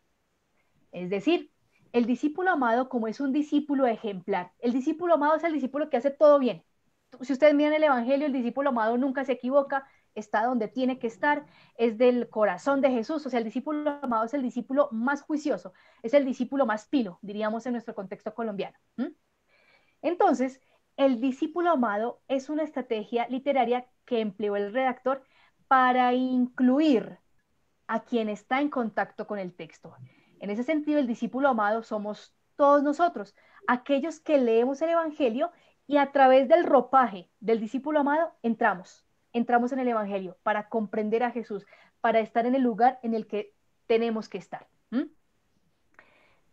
Es decir, el discípulo amado, como es un discípulo ejemplar, el discípulo amado es el discípulo que hace todo bien. Si ustedes miran el Evangelio, el discípulo amado nunca se equivoca, está donde tiene que estar, es del corazón de Jesús. O sea, el discípulo amado es el discípulo más juicioso, es el discípulo más pilo, diríamos en nuestro contexto colombiano. Entonces, el discípulo amado es una estrategia literaria que empleó el redactor para incluir a quien está en contacto con el texto. En ese sentido, el discípulo amado somos todos nosotros, aquellos que leemos el Evangelio y a través del ropaje del discípulo amado entramos en el Evangelio para comprender a Jesús, para estar en el lugar en el que tenemos que estar.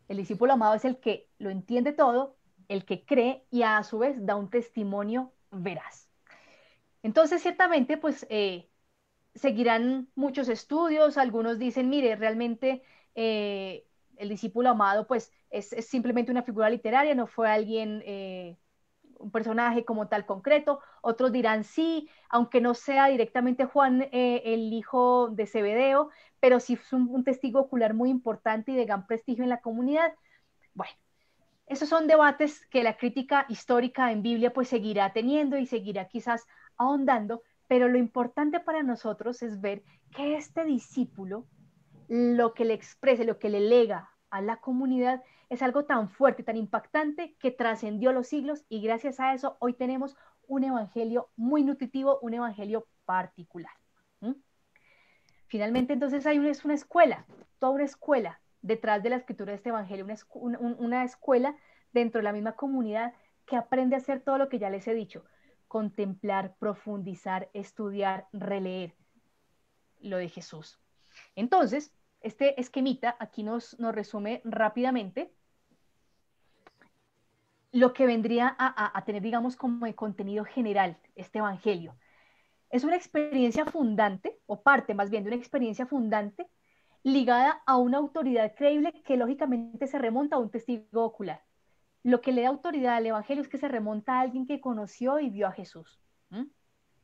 El discípulo amado es el que lo entiende todo, el que cree y a su vez da un testimonio veraz. Entonces, ciertamente, pues seguirán muchos estudios. Algunos dicen, mire, realmente el discípulo amado pues es simplemente una figura literaria, no fue alguien, un personaje como tal concreto. Otros dirán sí, aunque no sea directamente Juan el hijo de Zebedeo, pero sí es un testigo ocular muy importante y de gran prestigio en la comunidad. Bueno, esos son debates que la crítica histórica en Biblia pues seguirá teniendo y seguirá quizás ahondando, pero lo importante para nosotros es ver que este discípulo, lo que le exprese, lo que le lega a la comunidad, es algo tan fuerte, tan impactante, que trascendió los siglos, y gracias a eso hoy tenemos un evangelio muy nutritivo, un evangelio particular. Finalmente, entonces hay una escuela, toda una escuela detrás de la escritura de este evangelio, una escuela dentro de la misma comunidad que aprende a hacer todo lo que ya les he dicho: contemplar, profundizar, estudiar, releer lo de Jesús. Entonces, este esquemita aquí nos resume rápidamente lo que vendría a tener, digamos, como de contenido general este evangelio. Es una experiencia fundante, o parte más bien de una experiencia fundante, ligada a una autoridad creíble que lógicamente se remonta a un testigo ocular. Lo que le da autoridad al evangelio es que se remonta a alguien que conoció y vio a Jesús.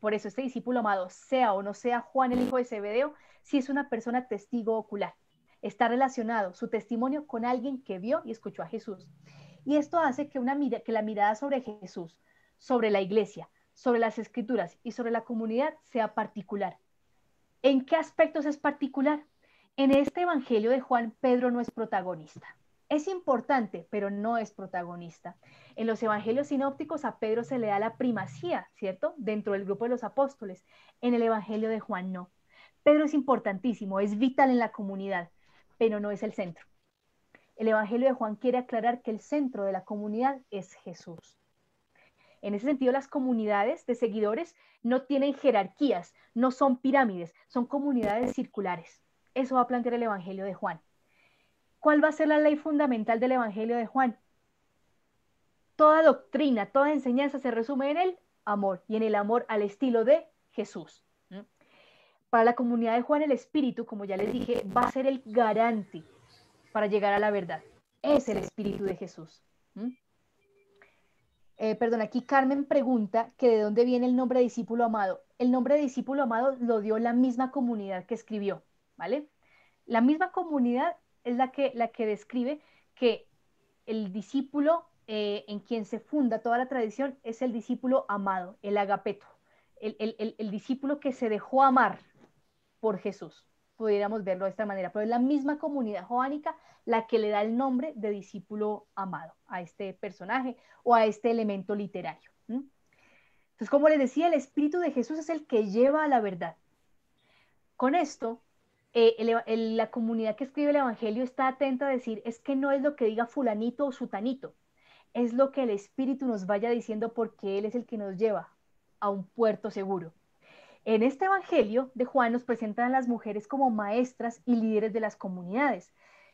Por eso este discípulo amado, sea o no sea Juan el hijo de Zebedeo, sí es una persona testigo ocular. Está relacionado su testimonio con alguien que vio y escuchó a Jesús. Y esto hace que la mirada sobre Jesús, sobre la iglesia, sobre las escrituras y sobre la comunidad sea particular. ¿En qué aspectos es particular? En este evangelio de Juan, Pedro no es protagonista. Es importante, pero no es protagonista. En los evangelios sinópticos a Pedro se le da la primacía, ¿cierto?, dentro del grupo de los apóstoles. En el evangelio de Juan no. Pedro es importantísimo, es vital en la comunidad, pero no es el centro. El evangelio de Juan quiere aclarar que el centro de la comunidad es Jesús. En ese sentido, las comunidades de seguidores no tienen jerarquías, no son pirámides, son comunidades circulares. Eso va a plantear el evangelio de Juan. ¿Cuál va a ser la ley fundamental del evangelio de Juan? Toda doctrina, toda enseñanza se resume en el amor, y en el amor al estilo de Jesús. Para la comunidad de Juan, el Espíritu, como ya les dije, va a ser el garante para llegar a la verdad. Es el Espíritu de Jesús. Perdón, aquí Carmen pregunta que de dónde viene el nombre de discípulo amado. El nombre de discípulo amado lo dio la misma comunidad que escribió, ¿vale? La misma comunidad es la que describe que el discípulo en quien se funda toda la tradición es el discípulo amado, el agapeto, el discípulo que se dejó amar por Jesús, pudiéramos verlo de esta manera, pero es la misma comunidad joánica la que le da el nombre de discípulo amado a este personaje o a este elemento literario. Entonces, como les decía, el Espíritu de Jesús es el que lleva a la verdad. Con esto, la comunidad que escribe el Evangelio está atenta a decir, es que no es lo que diga fulanito o sutanito, es lo que el Espíritu nos vaya diciendo, porque Él es el que nos lleva a un puerto seguro. En este Evangelio de Juan nos presentan a las mujeres como maestras y líderes de las comunidades.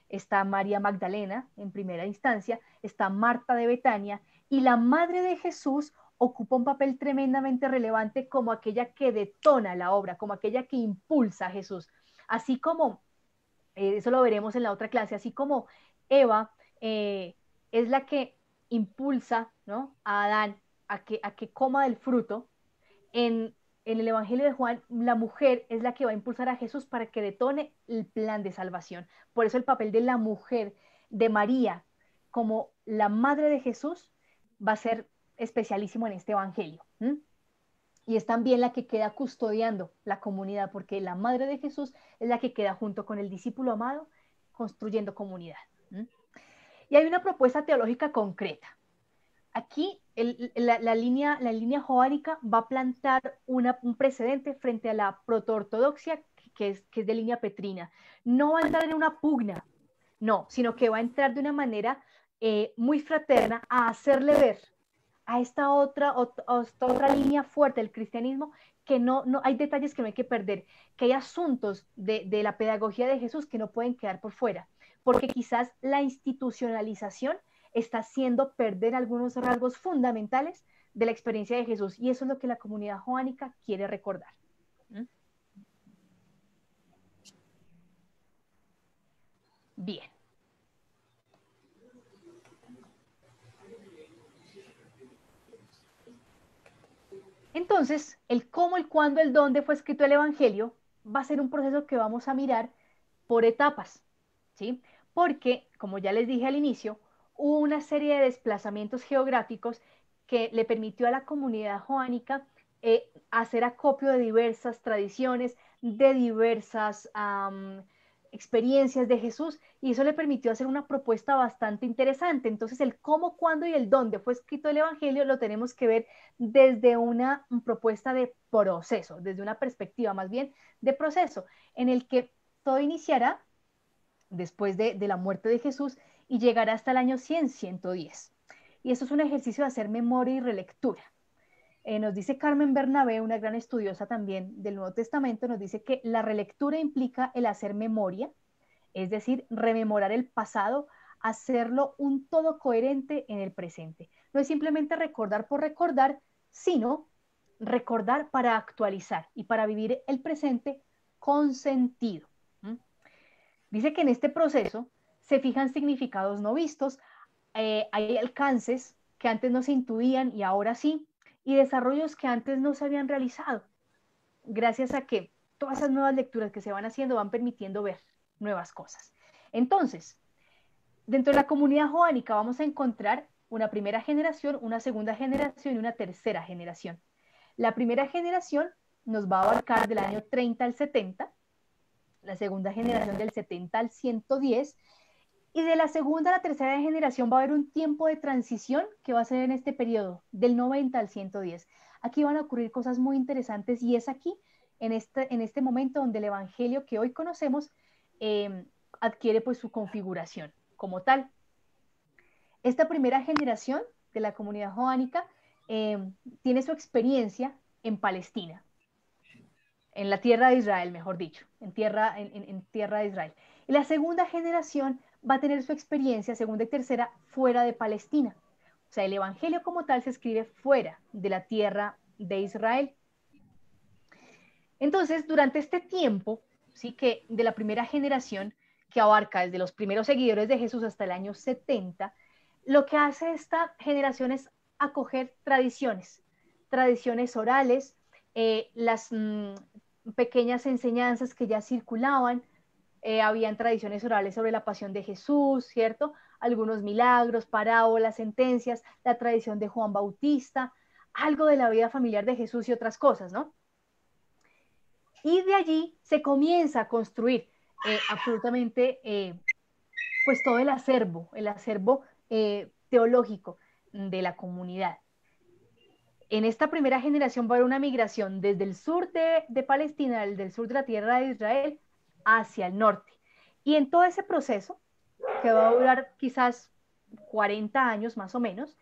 Está María Magdalena en primera instancia, está Marta de Betania, y la madre de Jesús ocupa un papel tremendamente relevante como aquella que detona la obra, como aquella que impulsa a Jesús. Así como, eso lo veremos en la otra clase, así como Eva es la que impulsa, ¿no?, a Adán a que coma del fruto, en el Evangelio de Juan, la mujer es la que va a impulsar a Jesús para que detone el plan de salvación. Por eso el papel de la mujer, de María, como la madre de Jesús, va a ser especialísimo en este Evangelio. Y es también la que queda custodiando la comunidad, porque la madre de Jesús es la que queda junto con el discípulo amado construyendo comunidad. Y hay una propuesta teológica concreta. Aquí la línea joánica va a plantar un precedente frente a la protoortodoxia, que es de línea petrina. No va a entrar en una pugna No, sino que va a entrar de una manera muy fraterna a hacerle ver a esta otra línea fuerte del cristianismo que no hay detalles que no hay que perder, que hay asuntos de la pedagogía de Jesús que no pueden quedar por fuera, porque quizás la institucionalización está haciendo perder algunos rasgos fundamentales de la experiencia de Jesús, y eso es lo que la comunidad joánica quiere recordar. Bien. Entonces, el cómo, el cuándo, el dónde fue escrito el Evangelio va a ser un proceso que vamos a mirar por etapas, ¿sí? Porque, como ya les dije al inicio, hubo una serie de desplazamientos geográficos que le permitió a la comunidad joánica hacer acopio de diversas tradiciones, de diversas experiencias de Jesús, y eso le permitió hacer una propuesta bastante interesante. Entonces, el cómo, cuándo y el dónde fue escrito el Evangelio lo tenemos que ver desde una propuesta de proceso, desde una perspectiva más bien de proceso, en el que todo iniciará después de la muerte de Jesús y llegará hasta el año 100, 110. Y esto es un ejercicio de hacer memoria y relectura. Nos dice Carmen Bernabé, una gran estudiosa también del Nuevo Testamento, nos dice que la relectura implica el hacer memoria, es decir, rememorar el pasado, hacerlo un todo coherente en el presente. No es simplemente recordar por recordar, sino recordar para actualizar y para vivir el presente con sentido. Dice que en este proceso se fijan significados no vistos, hay alcances que antes no se intuían y ahora sí, y desarrollos que antes no se habían realizado, gracias a que todas esas nuevas lecturas que se van haciendo van permitiendo ver nuevas cosas. Entonces, dentro de la comunidad joánica vamos a encontrar una primera generación, una segunda generación y una tercera generación. La primera generación nos va a abarcar del año 30 al 70, la segunda generación del 70 al 110, y de la segunda a la tercera generación va a haber un tiempo de transición que va a ser en este periodo, del 90 al 110. Aquí van a ocurrir cosas muy interesantes, y es aquí, en este momento, donde el Evangelio que hoy conocemos adquiere pues su configuración como tal. Esta primera generación de la comunidad joánica tiene su experiencia en Palestina, en la tierra de Israel, mejor dicho, en tierra de Israel. Y la segunda generación va a tener su experiencia, segunda y tercera, fuera de Palestina. O sea, el Evangelio como tal se escribe fuera de la tierra de Israel. Entonces, durante este tiempo, sí, que de la primera generación, que abarca desde los primeros seguidores de Jesús hasta el año 70, lo que hace esta generación es acoger tradiciones orales, las pequeñas enseñanzas que ya circulaban, habían tradiciones orales sobre la pasión de Jesús, ¿cierto? Algunos milagros, parábolas, sentencias, la tradición de Juan Bautista, algo de la vida familiar de Jesús y otras cosas, ¿no? Y de allí se comienza a construir absolutamente pues todo el acervo teológico de la comunidad. En esta primera generación va a haber una migración desde el sur de Palestina, del sur de la tierra de Israel, hacia el norte. Y en todo ese proceso, que va a durar quizás 40 años más o menos,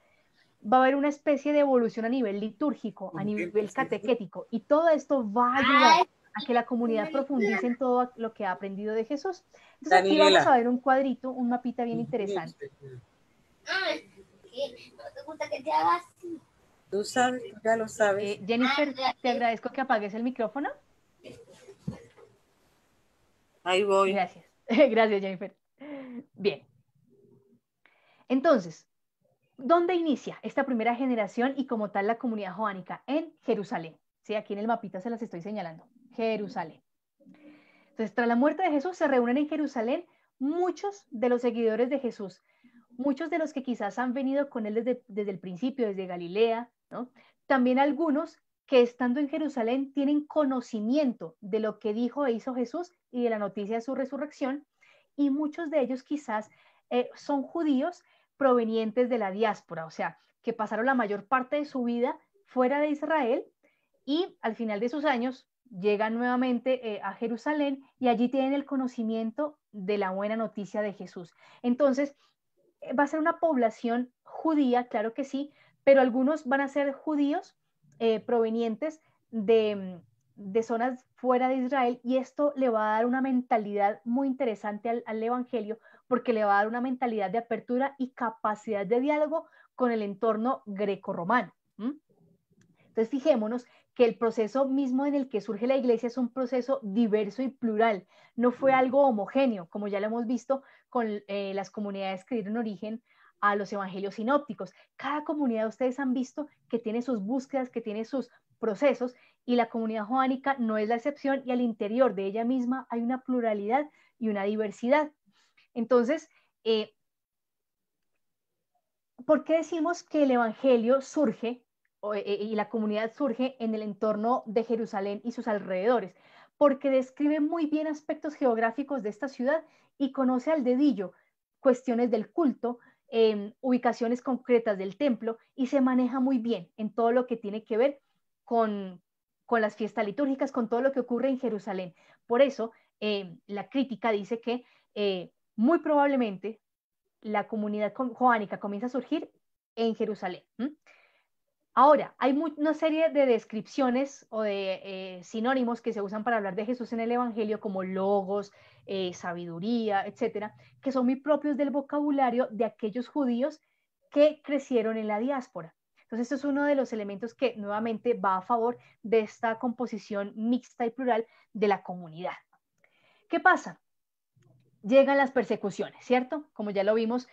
va a haber una especie de evolución a nivel litúrgico, a nivel catequético, y todo esto va a ayudar a que la comunidad profundice en todo lo que ha aprendido de Jesús. Entonces aquí vamos a ver un cuadrito, un mapita bien interesante. ¿No te gusta que te hagas así? Tú sabes, tú ya lo sabes. Jennifer, te agradezco que apagues el micrófono. Ahí voy. Gracias. Gracias, Jennifer. Bien. Entonces, ¿dónde inicia esta primera generación y como tal la comunidad joánica? En Jerusalén. Sí, aquí en el mapita se las estoy señalando. Jerusalén. Entonces, tras la muerte de Jesús, se reúnen en Jerusalén muchos de los seguidores de Jesús, muchos de los que quizás han venido con él desde el principio, desde Galilea, ¿no? También algunos que estando en Jerusalén tienen conocimiento de lo que dijo e hizo Jesús y de la noticia de su resurrección, y muchos de ellos quizás son judíos provenientes de la diáspora, o sea, que pasaron la mayor parte de su vida fuera de Israel y al final de sus años llegan nuevamente a Jerusalén y allí tienen el conocimiento de la buena noticia de Jesús. Entonces, va a ser una población judía, claro que sí, pero algunos van a ser judíos provenientes de zonas fuera de Israel, y esto le va a dar una mentalidad muy interesante al evangelio, porque le va a dar una mentalidad de apertura y capacidad de diálogo con el entorno grecorromano. Entonces, fijémonos que el proceso mismo en el que surge la iglesia es un proceso diverso y plural, no fue algo homogéneo, como ya lo hemos visto con las comunidades que dieron origen a los evangelios sinópticos. Cada comunidad, ustedes han visto que tiene sus búsquedas, que tiene sus procesos, y la comunidad joánica no es la excepción, y al interior de ella misma hay una pluralidad y una diversidad. Entonces, ¿por qué decimos que el evangelio surge y la comunidad surge en el entorno de Jerusalén y sus alrededores? Porque describe muy bien aspectos geográficos de esta ciudad y conoce al dedillo cuestiones del culto, ubicaciones concretas del templo, y se maneja muy bien en todo lo que tiene que ver con las fiestas litúrgicas, con todo lo que ocurre en Jerusalén. Por eso, la crítica dice que muy probablemente la comunidad joánica comienza a surgir en Jerusalén. Ahora, hay una serie de descripciones o de sinónimos que se usan para hablar de Jesús en el Evangelio, como logos, sabiduría, etcétera, que son muy propios del vocabulario de aquellos judíos que crecieron en la diáspora. Entonces, esto es uno de los elementos que nuevamente va a favor de esta composición mixta y plural de la comunidad. ¿Qué pasa? Llegan las persecuciones, ¿cierto? Como ya lo vimos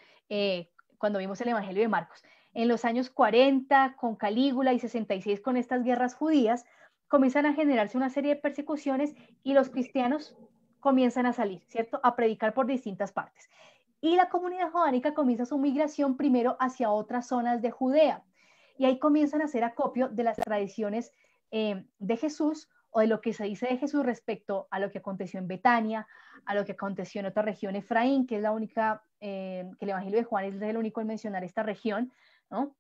cuando vimos el Evangelio de Marcos. En los años 40, con Calígula, y 66, con estas guerras judías, comienzan a generarse una serie de persecuciones y los cristianos comienzan a salir, ¿cierto? A predicar por distintas partes. Y la comunidad joánica comienza su migración primero hacia otras zonas de Judea. Y ahí comienzan a hacer acopio de las tradiciones de Jesús, o de lo que se dice de Jesús respecto a lo que aconteció en Betania, a lo que aconteció en otra región, Efraín, que es la única, que el Evangelio de Juan es el único en mencionar esta región, ¿no?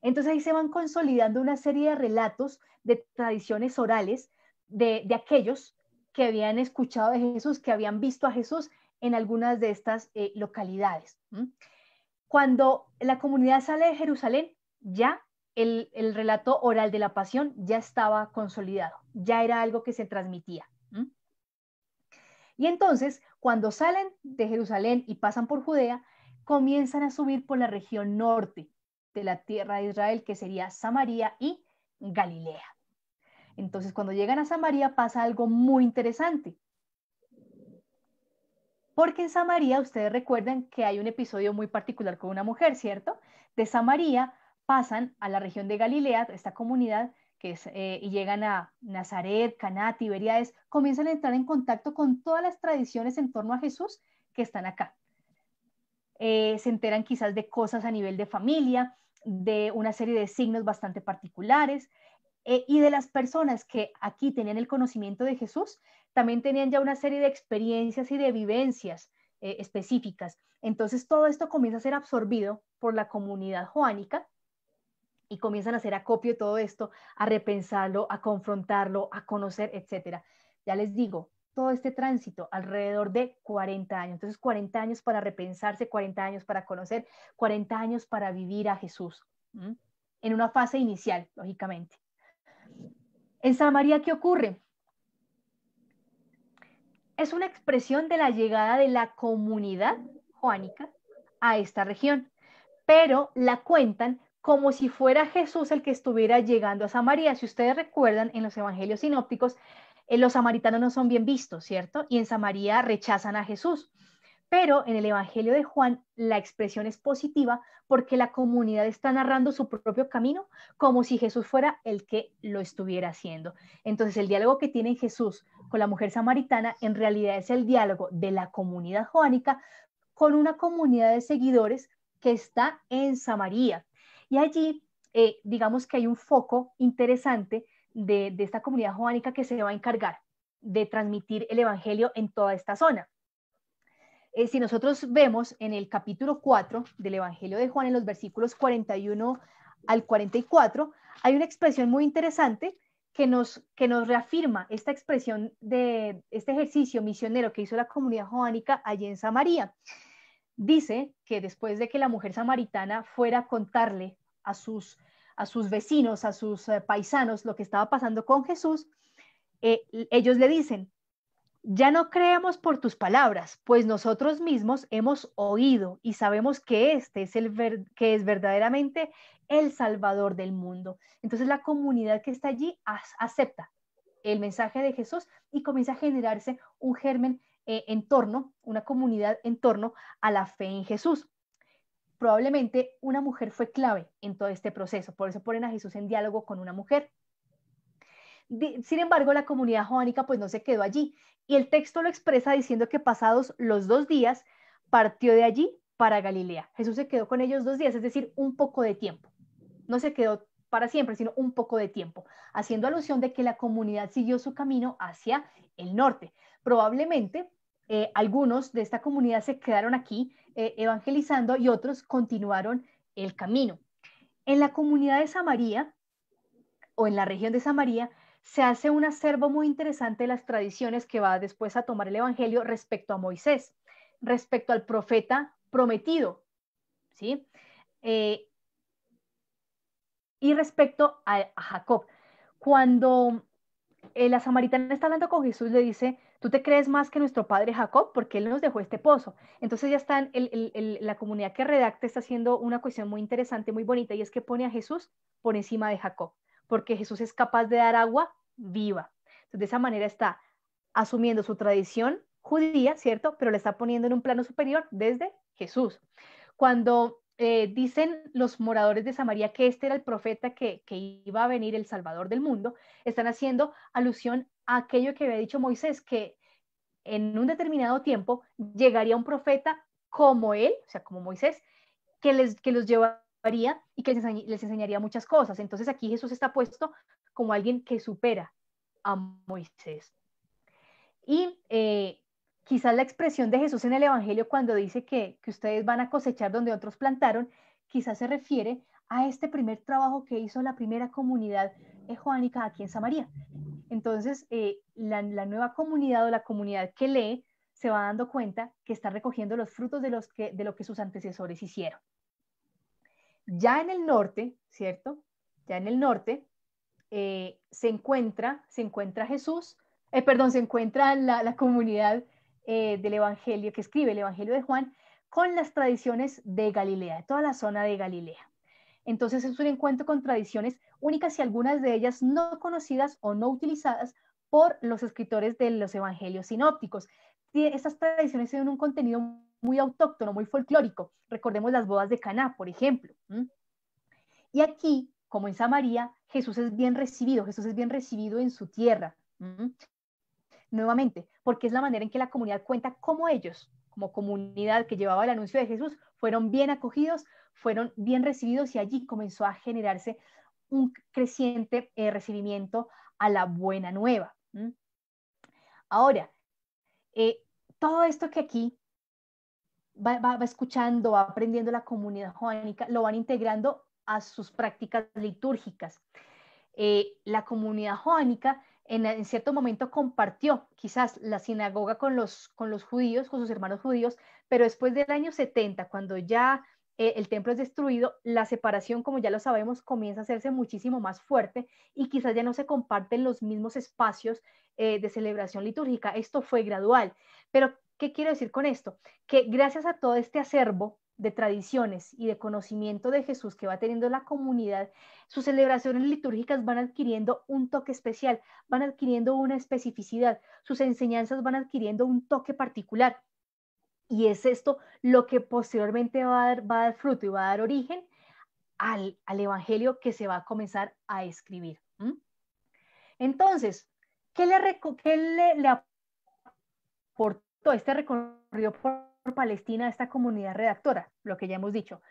Entonces ahí se van consolidando una serie de relatos, de tradiciones orales de aquellos que habían escuchado de Jesús, que habían visto a Jesús en algunas de estas localidades. Cuando la comunidad sale de Jerusalén, ya el relato oral de la pasión ya estaba consolidado, ya era algo que se transmitía. Y entonces, cuando salen de Jerusalén y pasan por Judea, comienzan a subir por la región norte de la tierra de Israel, que sería Samaria y Galilea. Entonces, cuando llegan a Samaria pasa algo muy interesante. Porque en Samaria, ustedes recuerdan que hay un episodio muy particular con una mujer, ¿cierto? De Samaria pasan a la región de Galilea, esta comunidad, que es, y llegan a Nazaret, Caná, Tiberíades, comienzan a entrar en contacto con todas las tradiciones en torno a Jesús que están acá. Se enteran quizás de cosas a nivel de familia, de una serie de signos bastante particulares, y de las personas que aquí tenían el conocimiento de Jesús, también tenían ya una serie de experiencias y de vivencias específicas. Entonces todo esto comienza a ser absorbido por la comunidad joánica, y comienzan a hacer acopio de todo esto, a repensarlo, a confrontarlo, a conocer, etc. Ya les digo, todo este tránsito alrededor de 40 años. Entonces 40 años para repensarse, 40 años para conocer, 40 años para vivir a Jesús. En una fase inicial, lógicamente. En Samaria, ¿qué ocurre? Es una expresión de la llegada de la comunidad joánica a esta región, pero la cuentan como si fuera Jesús el que estuviera llegando a Samaria. Si ustedes recuerdan, en los evangelios sinópticos, los samaritanos no son bien vistos, ¿cierto? Y en Samaria rechazan a Jesús. Pero en el evangelio de Juan, la expresión es positiva porque la comunidad está narrando su propio camino como si Jesús fuera el que lo estuviera haciendo. Entonces, el diálogo que tiene Jesús con la mujer samaritana en realidad es el diálogo de la comunidad joánica con una comunidad de seguidores que está en Samaria. Y allí, digamos que hay un foco interesante de esta comunidad joánica que se va a encargar de transmitir el evangelio en toda esta zona. Si nosotros vemos en el capítulo 4 del Evangelio de Juan, en los versículos 41 al 44, hay una expresión muy interesante que nos reafirma esta expresión de este ejercicio misionero que hizo la comunidad joánica allí en Samaria. Dice que después de que la mujer samaritana fuera a contarle a sus vecinos, a sus paisanos, lo que estaba pasando con Jesús, ellos le dicen: ya no creemos por tus palabras, pues nosotros mismos hemos oído y sabemos que este es que es verdaderamente el Salvador del mundo. Entonces la comunidad que está allí acepta el mensaje de Jesús y comienza a generarse un germen en torno, una comunidad en torno a la fe en Jesús. Probablemente una mujer fue clave en todo este proceso, por eso ponen a Jesús en diálogo con una mujer. Sin embargo, la comunidad joánica pues no se quedó allí, y el texto lo expresa diciendo que pasados los 2 días partió de allí para Galilea. Jesús se quedó con ellos 2 días, es decir, un poco de tiempo. No se quedó para siempre, sino un poco de tiempo, haciendo alusión de que la comunidad siguió su camino hacia el norte. Probablemente algunos de esta comunidad se quedaron aquí evangelizando y otros continuaron el camino. En la comunidad de Samaria, o en la región de Samaria, se hace un acervo muy interesante de las tradiciones que va después a tomar el Evangelio respecto a Moisés, respecto al profeta prometido, ¿sí? Y respecto a Jacob. Cuando la samaritana está hablando con Jesús, le dice: ¿tú te crees más que nuestro padre Jacob? Porque él nos dejó este pozo. Entonces ya está la comunidad que redacta está haciendo una cuestión muy interesante, muy bonita, y es que pone a Jesús por encima de Jacob, porque Jesús es capaz de dar agua viva. Entonces de esa manera está asumiendo su tradición judía, ¿cierto? Pero la está poniendo en un plano superior desde Jesús. Cuando dicen los moradores de Samaria que este era el profeta que iba a venir, el Salvador del mundo, están haciendo alusión a aquello que había dicho Moisés, que en un determinado tiempo llegaría un profeta como él, o sea, como Moisés, que los llevaría y que les enseñaría muchas cosas. Entonces aquí Jesús está puesto como alguien que supera a Moisés. Y quizás la expresión de Jesús en el Evangelio cuando dice que ustedes van a cosechar donde otros plantaron, quizás se refiere a este primer trabajo que hizo la primera comunidad joánica aquí en Samaria. Entonces, la nueva comunidad o la comunidad que lee se va dando cuenta que está recogiendo los frutos de lo que sus antecesores hicieron. Ya en el norte, ¿cierto? Ya en el norte se encuentra Jesús, se encuentra la comunidad del Evangelio, que escribe el Evangelio de Juan, con las tradiciones de Galilea, de toda la zona de Galilea. Entonces es un encuentro con tradiciones únicas y algunas de ellas no conocidas o no utilizadas por los escritores de los evangelios sinópticos. Estas tradiciones tienen un contenido muy autóctono, muy folclórico. Recordemos las bodas de Caná, por ejemplo. Y aquí, como en Samaria, Jesús es bien recibido en su tierra. Nuevamente, porque es la manera en que la comunidad cuenta cómo ellos, como comunidad que llevaba el anuncio de Jesús, fueron bien acogidos, fueron bien recibidos, y allí comenzó a generarse un creciente recibimiento a la buena nueva. Ahora, todo esto que aquí va escuchando, va aprendiendo la comunidad joánica, lo van integrando a sus prácticas litúrgicas. La comunidad joánica en cierto momento compartió quizás la sinagoga con los judíos, con sus hermanos judíos, pero después del año 70, cuando ya el templo es destruido, la separación, como ya lo sabemos, comienza a hacerse muchísimo más fuerte, y quizás ya no se comparten los mismos espacios de celebración litúrgica. Esto fue gradual, pero ¿qué quiero decir con esto? Que gracias a todo este acervo de tradiciones y de conocimiento de Jesús que va teniendo la comunidad, sus celebraciones litúrgicas van adquiriendo un toque especial, van adquiriendo una especificidad, sus enseñanzas van adquiriendo un toque particular. Y es esto lo que posteriormente va a dar fruto y va a dar origen al evangelio que se va a comenzar a escribir. Entonces, ¿qué le aportó este recorrido por Palestina a esta comunidad redactora? Lo que ya hemos dicho.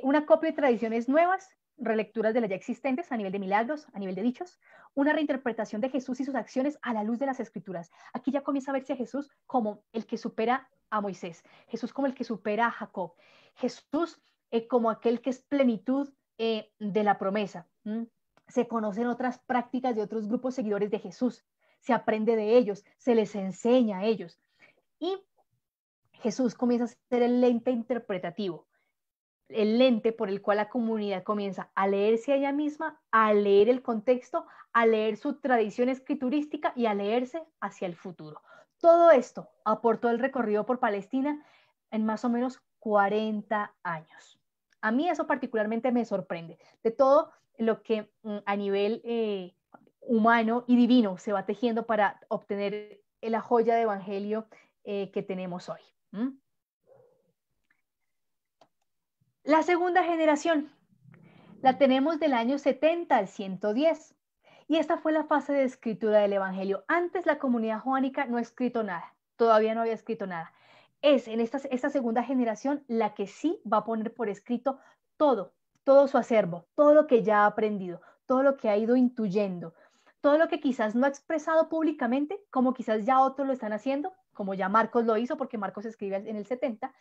Una copia de tradiciones nuevas, relecturas de las ya existentes a nivel de milagros, a nivel de dichos, una reinterpretación de Jesús y sus acciones a la luz de las Escrituras. Aquí ya comienza a verse a Jesús como el que supera a Moisés, Jesús como el que supera a Jacob, Jesús como aquel que es plenitud de la promesa. se conocen otras prácticas de otros grupos seguidores de Jesús, se aprende de ellos, se les enseña a ellos. Y Jesús comienza a ser el lente interpretativo, el lente por el cual la comunidad comienza a leerse a ella misma, a leer el contexto, a leer su tradición escriturística y a leerse hacia el futuro. Todo esto aportó el recorrido por Palestina en más o menos 40 años. A mí eso particularmente me sorprende, de todo lo que a nivel humano y divino se va tejiendo para obtener la joya de evangelio que tenemos hoy. La segunda generación la tenemos del año 70 al 110 y esta fue la fase de escritura del evangelio. Antes la comunidad joánica no ha escrito nada, todavía no había escrito nada. Es en esta segunda generación la que sí va a poner por escrito todo su acervo, todo lo que ya ha aprendido, todo lo que ha ido intuyendo, todo lo que quizás no ha expresado públicamente, como quizás ya otros lo están haciendo, como ya Marcos lo hizo, porque Marcos escribe en el 70,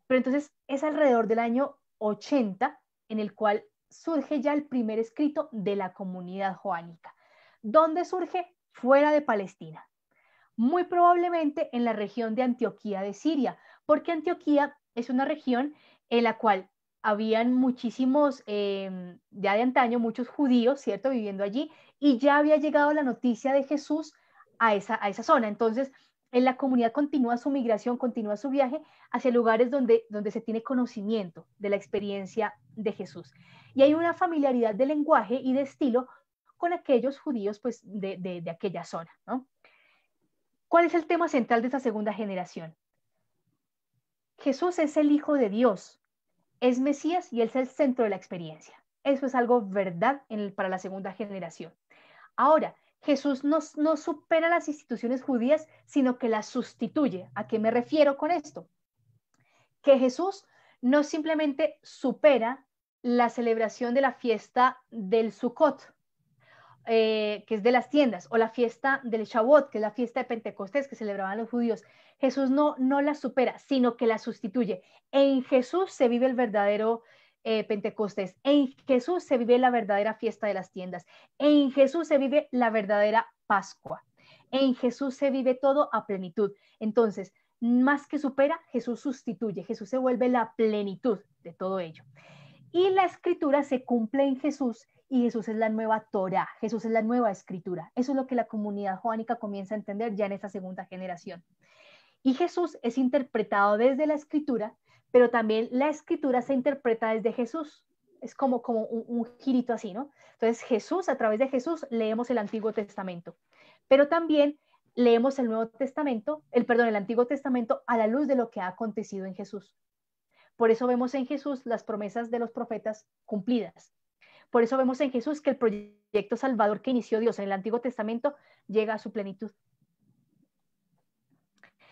pero entonces es alrededor del año 80 en el cual surge ya el primer escrito de la comunidad joánica. ¿Dónde surge? Fuera de Palestina. Muy probablemente en la región de Antioquía de Siria, porque Antioquía es una región en la cual habían muchísimos, ya de antaño, muchos judíos, ¿cierto?, viviendo allí, y ya había llegado la noticia de Jesús a esa zona. Entonces, en la comunidad continúa su migración, continúa su viaje hacia lugares donde se tiene conocimiento de la experiencia de Jesús. Y hay una familiaridad de lenguaje y de estilo con aquellos judíos pues, de aquella zona, ¿no? ¿Cuál es el tema central de esta segunda generación? Jesús es el Hijo de Dios, es Mesías y Él es el centro de la experiencia. Eso es algo verdad para la segunda generación. Ahora, Jesús no supera las instituciones judías, sino que las sustituye. ¿A qué me refiero con esto? Que Jesús no simplemente supera la celebración de la fiesta del Sukkot, que es de las tiendas, o la fiesta del Shavuot, que es la fiesta de Pentecostés que celebraban los judíos. Jesús no la supera, sino que la sustituye. En Jesús se vive el verdadero Pentecostés. En Jesús se vive la verdadera fiesta de las tiendas. En Jesús se vive la verdadera Pascua. En Jesús se vive todo a plenitud. Entonces, más que supera, Jesús sustituye. Jesús se vuelve la plenitud de todo ello. Y la escritura se cumple en Jesús y Jesús es la nueva Torá. Jesús es la nueva escritura. Eso es lo que la comunidad joánica comienza a entender ya en esta segunda generación. Y Jesús es interpretado desde la escritura, pero también la escritura se interpreta desde Jesús. Es como un girito así, ¿no? Entonces Jesús, a través de Jesús, leemos el Antiguo Testamento, pero también leemos el Nuevo Testamento, el Antiguo Testamento a la luz de lo que ha acontecido en Jesús. Por eso vemos en Jesús las promesas de los profetas cumplidas. Por eso vemos en Jesús que el proyecto salvador que inició Dios en el Antiguo Testamento llega a su plenitud.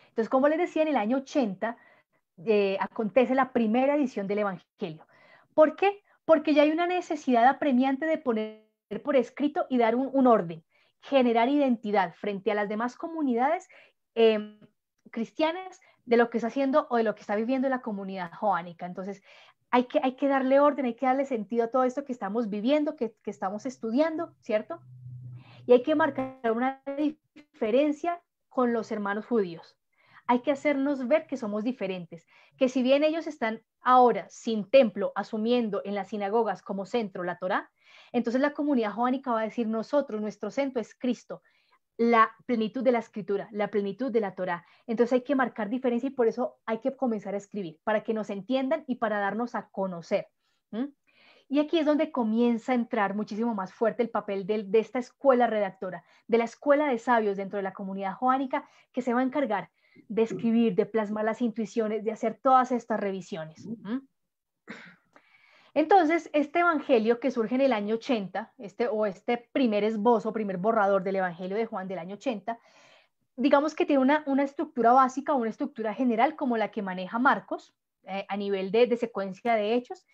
Entonces, como les decía, en el año 80 acontece la primera edición del Evangelio. ¿Por qué? Porque ya hay una necesidad apremiante de poner por escrito y dar un orden, generar identidad frente a las demás comunidades cristianas de lo que está haciendo o de lo que está viviendo la comunidad joánica. Entonces, hay que darle orden, hay que darle sentido a todo esto que estamos viviendo, que estamos estudiando, ¿cierto? Y hay que marcar una diferencia con los hermanos judíos. Hay que hacernos ver que somos diferentes, que si bien ellos están ahora sin templo, asumiendo en las sinagogas como centro la Torá, entonces la comunidad joánica va a decir nosotros, nuestro centro es Cristo, la plenitud de la escritura, la plenitud de la Torá. Entonces hay que marcar diferencia y por eso hay que comenzar a escribir, para que nos entiendan y para darnos a conocer. Y aquí es donde comienza a entrar muchísimo más fuerte el papel de esta escuela redactora, de la escuela de sabios dentro de la comunidad joánica, que se va a encargar de escribir, de plasmar las intuiciones, de hacer todas estas revisiones. Entonces, este evangelio que surge en el año 80, este primer esbozo, primer borrador del evangelio de Juan del año 80, digamos que tiene una estructura básica, una estructura general como la que maneja Marcos, a nivel de secuencia de hechos.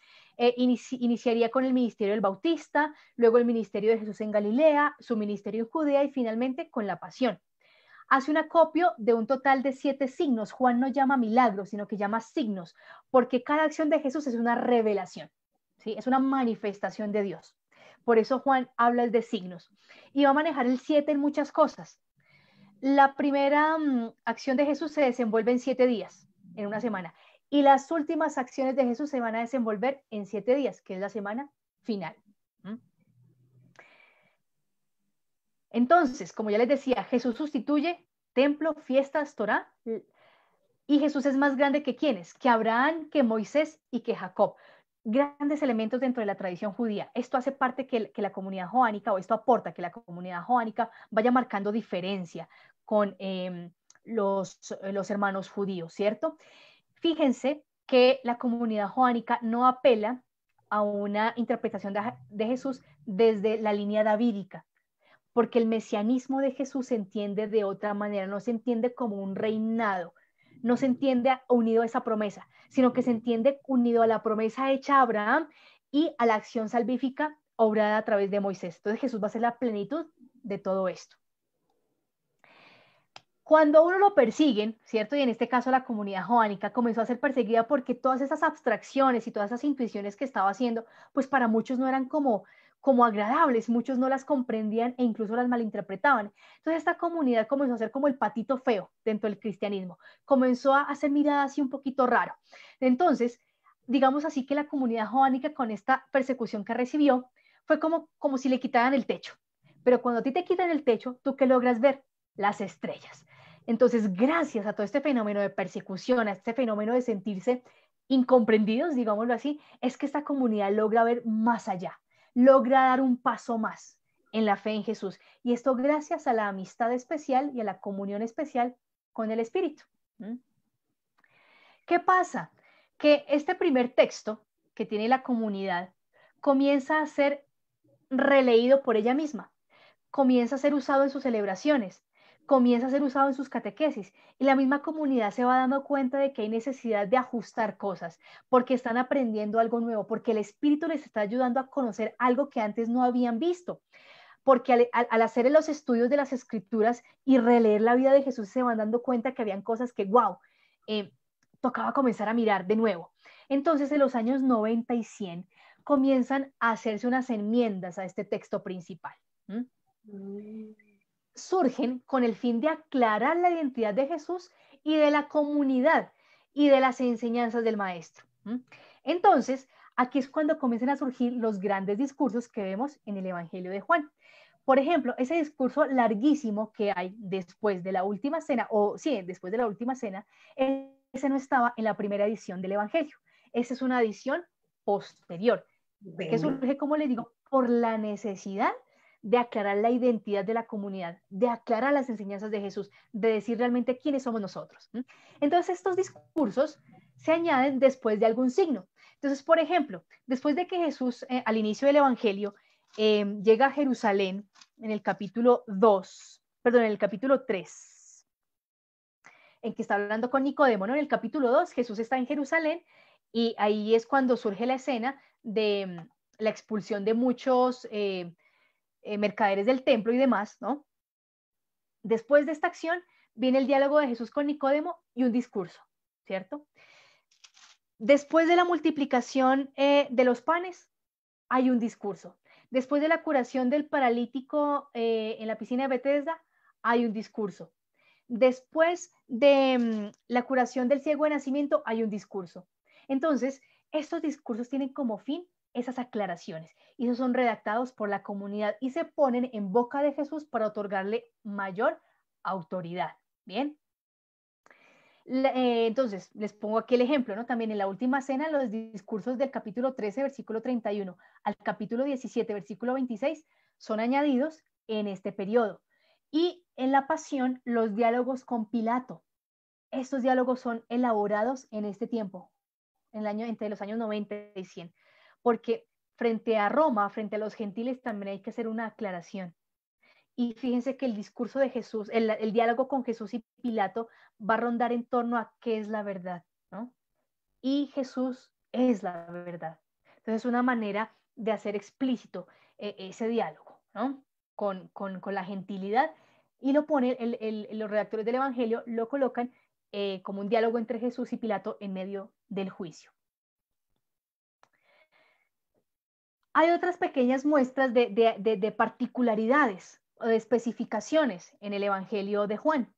Iniciaría con el ministerio del Bautista, luego el ministerio de Jesús en Galilea, su ministerio en Judea y finalmente con la pasión. Hace un acopio de un total de 7 signos. Juan no llama milagros, sino que llama signos, porque cada acción de Jesús es una revelación, ¿sí? Es una manifestación de Dios. Por eso Juan habla de signos. Y va a manejar el 7 en muchas cosas. La primera acción de Jesús se desenvuelve en 7 días, en una semana. Y las últimas acciones de Jesús se van a desenvolver en 7 días, que es la semana final. Entonces, como ya les decía, Jesús sustituye templo, fiestas, Torá, y Jesús es más grande que ¿quiénes? Que Abraham, que Moisés y que Jacob. Grandes elementos dentro de la tradición judía. Esto hace parte que la comunidad joánica, o esto aporta que la comunidad joánica vaya marcando diferencia con los hermanos judíos, ¿cierto? Fíjense que la comunidad joánica no apela a una interpretación de Jesús desde la línea davídica, porque el mesianismo de Jesús se entiende de otra manera, no se entiende como un reinado, no se entiende unido a esa promesa, sino que se entiende unido a la promesa hecha a Abraham y a la acción salvífica obrada a través de Moisés. Entonces Jesús va a ser la plenitud de todo esto. Cuando uno lo persiguen, ¿cierto? Y en este caso la comunidad joánica comenzó a ser perseguida porque todas esas abstracciones y todas esas intuiciones que estaba haciendo, pues para muchos no eran como agradables, muchos no las comprendían e incluso las malinterpretaban. Entonces esta comunidad comenzó a ser como el patito feo dentro del cristianismo, comenzó a ser mirada así un poquito raro. Entonces, digamos así que la comunidad joánica con esta persecución que recibió fue como si le quitaran el techo. Pero cuando a ti te quitan el techo, ¿tú qué logras ver? Las estrellas. Entonces, gracias a todo este fenómeno de persecución, a este fenómeno de sentirse incomprendidos, digámoslo así, es que esta comunidad logra ver más allá, logra dar un paso más en la fe en Jesús. Y esto gracias a la amistad especial y a la comunión especial con el Espíritu. ¿Qué pasa? Que este primer texto que tiene la comunidad comienza a ser releído por ella misma, comienza a ser usado en sus celebraciones, comienza a ser usado en sus catequesis, y la misma comunidad se va dando cuenta de que hay necesidad de ajustar cosas, porque están aprendiendo algo nuevo, porque el Espíritu les está ayudando a conocer algo que antes no habían visto, porque al hacer los estudios de las Escrituras y releer la vida de Jesús se van dando cuenta que habían cosas que, wow, tocaba comenzar a mirar de nuevo. Entonces, en los años 90 y 100, comienzan a hacerse unas enmiendas a este texto principal. Surgen con el fin de aclarar la identidad de Jesús y de la comunidad y de las enseñanzas del maestro. Entonces, aquí es cuando comienzan a surgir los grandes discursos que vemos en el Evangelio de Juan. Por ejemplo, ese discurso larguísimo que hay después de la última cena, después de la última cena, ese no estaba en la primera edición del Evangelio. Esa es una edición posterior, que surge, como les digo, por la necesidad de aclarar la identidad de la comunidad, de aclarar las enseñanzas de Jesús, de decir realmente quiénes somos nosotros. Entonces, estos discursos se añaden después de algún signo. Entonces, por ejemplo, después de que Jesús, al inicio del Evangelio, llega a Jerusalén en el capítulo 3, en que está hablando con Nicodemo, ¿no? En el capítulo 2, Jesús está en Jerusalén y ahí es cuando surge la escena de la expulsión de muchos mercaderes del templo y demás, ¿no? Después de esta acción viene el diálogo de Jesús con Nicodemo y un discurso, ¿cierto? Después de la multiplicación de los panes, hay un discurso. Después de la curación del paralítico en la piscina de Betesda, hay un discurso. Después de la curación del ciego de nacimiento, hay un discurso. Entonces, estos discursos tienen como fin esas aclaraciones y esos son redactados por la comunidad y se ponen en boca de Jesús para otorgarle mayor autoridad. ¿Bien? Entonces, les pongo aquí el ejemplo, ¿no? También en la última cena, los discursos del capítulo 13, versículo 31 al capítulo 17, versículo 26, son añadidos en este periodo. Y en la pasión, los diálogos con Pilato. Estos diálogos son elaborados en este tiempo, entre los años 90 y 100, porque frente a Roma, frente a los gentiles, también hay que hacer una aclaración. Y fíjense que el discurso de Jesús, el diálogo con Jesús y Pilato va a rondar en torno a qué es la verdad, ¿no? Y Jesús es la verdad. Entonces, una manera de hacer explícito ese diálogo, ¿no? Con la gentilidad, y lo pone, los redactores del Evangelio lo colocan como un diálogo entre Jesús y Pilato en medio del juicio. Hay otras pequeñas muestras de particularidades o de especificaciones en el Evangelio de Juan.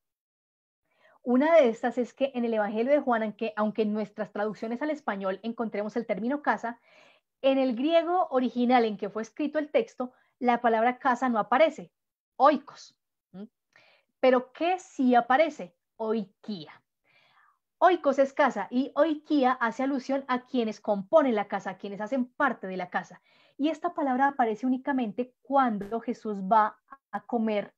Una de estas es que en el Evangelio de Juan, aunque en nuestras traducciones al español encontremos el término casa, en el griego original en que fue escrito el texto, la palabra casa no aparece, oikos. Pero ¿qué sí aparece? Oikia. Oikos es casa y oikia hace alusión a quienes componen la casa, a quienes hacen parte de la casa. Y esta palabra aparece únicamente cuando Jesús va a comer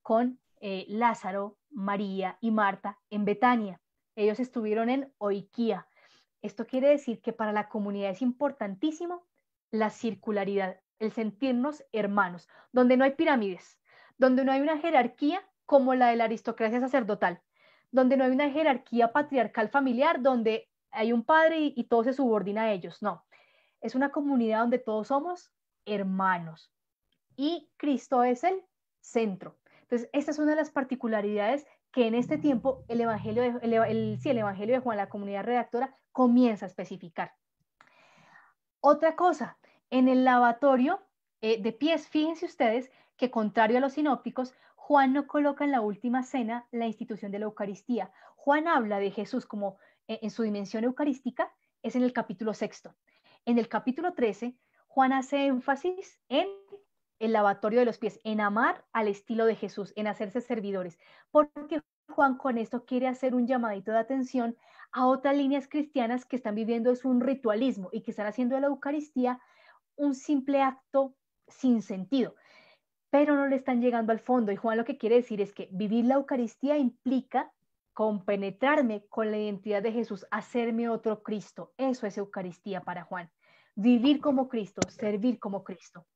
con Lázaro, María y Marta en Betania. Ellos estuvieron en oikia. Esto quiere decir que para la comunidad es importantísimo la circularidad, el sentirnos hermanos, donde no hay pirámides, donde no hay una jerarquía como la de la aristocracia sacerdotal, donde no hay una jerarquía patriarcal familiar, donde hay un padre y todo se subordina a ellos. No, es una comunidad donde todos somos hermanos y Cristo es el centro. Entonces, esta es una de las particularidades que en este tiempo el Evangelio de Juan, la comunidad redactora, comienza a especificar. Otra cosa, en el lavatorio de pies, fíjense ustedes que contrario a los sinópticos, Juan no coloca en la última cena la institución de la Eucaristía. Juan habla de Jesús como en su dimensión eucarística, es en el capítulo 6. En el capítulo 13, Juan hace énfasis en el lavatorio de los pies, en amar al estilo de Jesús, en hacerse servidores, porque Juan con esto quiere hacer un llamadito de atención a otras líneas cristianas que están viviendo es un ritualismo y que están haciendo de la Eucaristía un simple acto sin sentido, pero no le están llegando al fondo. Y Juan lo que quiere decir es que vivir la Eucaristía implica compenetrarme con la identidad de Jesús, hacerme otro Cristo. Eso es Eucaristía para Juan. Vivir como Cristo, servir como Cristo.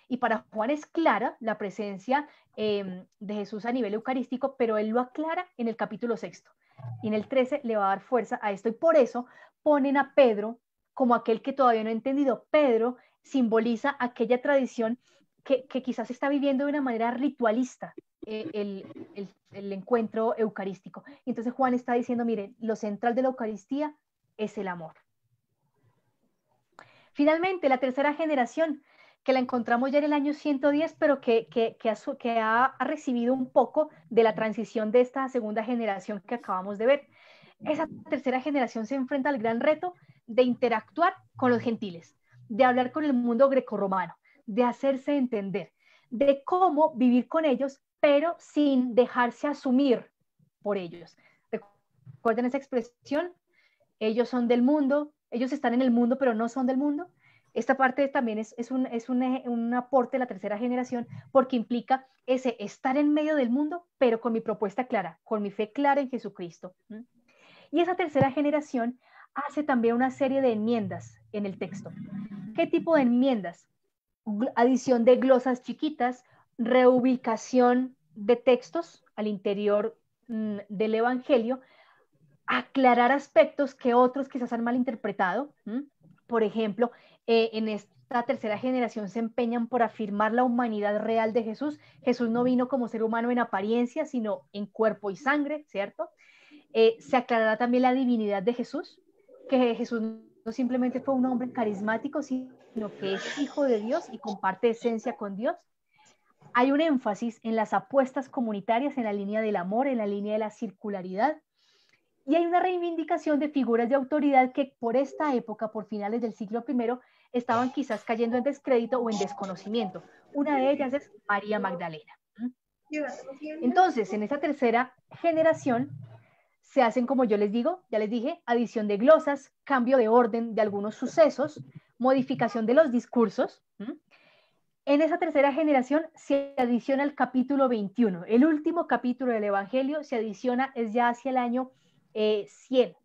Y para Juan es clara la presencia de Jesús a nivel eucarístico, pero él lo aclara en el capítulo 6. Y en el 13 le va a dar fuerza a esto. Y por eso ponen a Pedro como aquel que todavía no ha entendido. Pedro simboliza aquella tradición que quizás está viviendo de una manera ritualista el encuentro eucarístico. Y entonces Juan está diciendo, miren, lo central de la Eucaristía es el amor. Finalmente, la tercera generación, que la encontramos ya en el año 110, pero que ha recibido un poco de la transición de esta segunda generación que acabamos de ver. Esa tercera generación se enfrenta al gran reto de interactuar con los gentiles, de hablar con el mundo grecorromano, de hacerse entender, de cómo vivir con ellos, pero sin dejarse asumir por ellos. ¿Recuerden esa expresión? Ellos son del mundo, ellos están en el mundo, pero no son del mundo. Esta parte también es un aporte de la tercera generación, porque implica ese estar en medio del mundo, pero con mi propuesta clara, con mi fe clara en Jesucristo. Y esa tercera generación hace también una serie de enmiendas en el texto. ¿Qué tipo de enmiendas? Adición de glosas chiquitas, reubicación de textos al interior del Evangelio, aclarar aspectos que otros quizás han malinterpretado. Por ejemplo, en esta tercera generación se empeñan por afirmar la humanidad real de Jesús. Jesús no vino como ser humano en apariencia, sino en cuerpo y sangre, ¿cierto? Se aclarará también la divinidad de Jesús, que Jesús no simplemente fue un hombre carismático, sino que es hijo de Dios y comparte esencia con Dios. Hay un énfasis en las apuestas comunitarias, en la línea del amor, en la línea de la circularidad. Y hay una reivindicación de figuras de autoridad que por esta época, por finales del siglo I, estaban quizás cayendo en descrédito o en desconocimiento. Una de ellas es María Magdalena. Entonces, en esta tercera generación se hacen, como yo les digo, ya les dije, adición de glosas, cambio de orden de algunos sucesos, modificación de los discursos. En esa tercera generación se adiciona el capítulo 21. El último capítulo del Evangelio se adiciona, es ya hacia el año 100,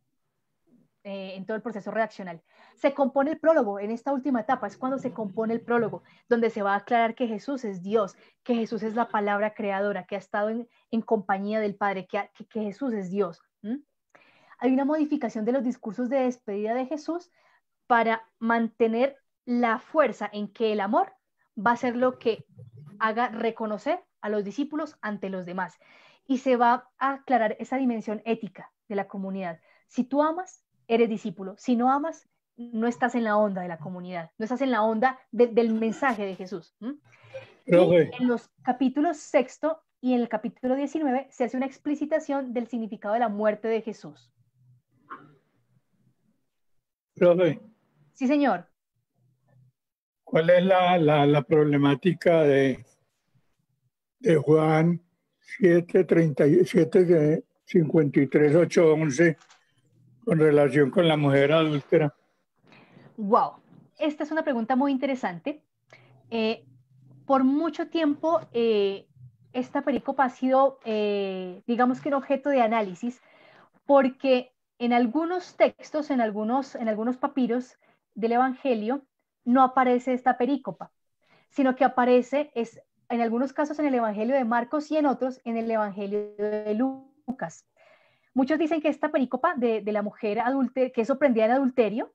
en todo el proceso redaccional. Se compone el prólogo, en esta última etapa es cuando se compone el prólogo, donde se va a aclarar que Jesús es Dios, que Jesús es la palabra creadora, que ha estado en compañía del Padre, que Jesús es Dios. Hay una modificación de los discursos de despedida de Jesús para mantener la fuerza en que el amor va a ser lo que haga reconocer a los discípulos ante los demás. Y se va a aclarar esa dimensión ética de la comunidad. Si tú amas, eres discípulo. Si no amas, no estás en la onda de la comunidad, no estás en la onda del mensaje de Jesús. Y en los capítulos 6 y en el capítulo 19 se hace una explicitación del significado de la muerte de Jesús. Profe. Sí, señor. ¿Cuál es la problemática de Juan 7:37, 53, 8, 11 con relación con la mujer adúltera? Wow, esta es una pregunta muy interesante. Por mucho tiempo, esta perícopa ha sido, digamos que un objeto de análisis, porque en algunos textos, en algunos papiros del Evangelio, no aparece esta perícopa, sino que aparece, en algunos casos, en el Evangelio de Marcos y en otros, en el Evangelio de Lucas. Muchos dicen que esta perícopa de la mujer adúltera, que es sorprendida en adulterio,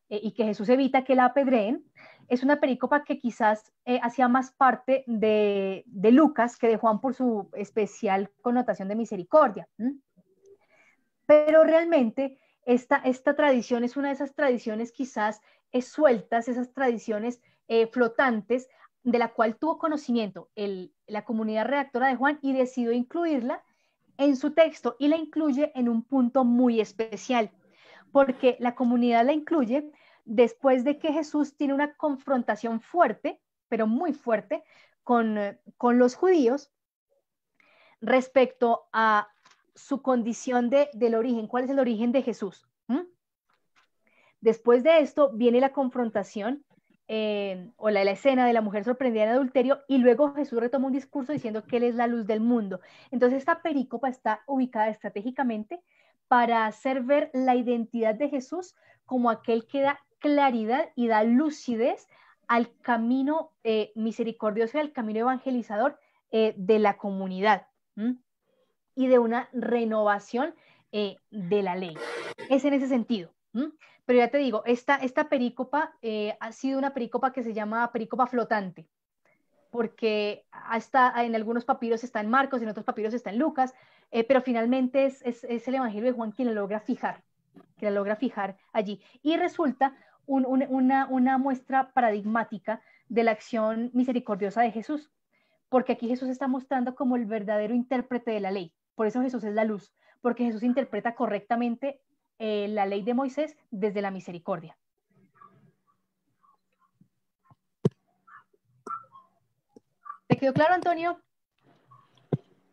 y que Jesús evita que la apedreen, es una perícopa que quizás hacía más parte de Lucas que de Juan por su especial connotación de misericordia. Pero realmente esta tradición es una de esas tradiciones quizás sueltas, esas tradiciones flotantes, de la cual tuvo conocimiento la comunidad redactora de Juan y decidió incluirla en su texto, y la incluye en un punto muy especial, porque la comunidad la incluye después de que Jesús tiene una confrontación fuerte, pero muy fuerte, con los judíos respecto a su condición del origen. ¿Cuál es el origen de Jesús? Después de esto viene la confrontación o la escena de la mujer sorprendida en adulterio, y luego Jesús retoma un discurso diciendo que Él es la luz del mundo. Entonces esta perícopa está ubicada estratégicamente para hacer ver la identidad de Jesús como aquel que da claridad y da lucidez al camino misericordioso y al camino evangelizador de la comunidad, y de una renovación de la ley. Es en ese sentido. Pero ya te digo, esta perícopa ha sido una perícopa que se llama perícopa flotante, porque en algunos papiros está en Marcos, en otros papiros está en Lucas, pero finalmente es el Evangelio de Juan quien la logra fijar allí. Y resulta una muestra paradigmática de la acción misericordiosa de Jesús, porque aquí Jesús está mostrando como el verdadero intérprete de la ley. Por eso Jesús es la luz, porque Jesús interpreta correctamente la ley de Moisés desde la misericordia. ¿Te quedó claro, Antonio?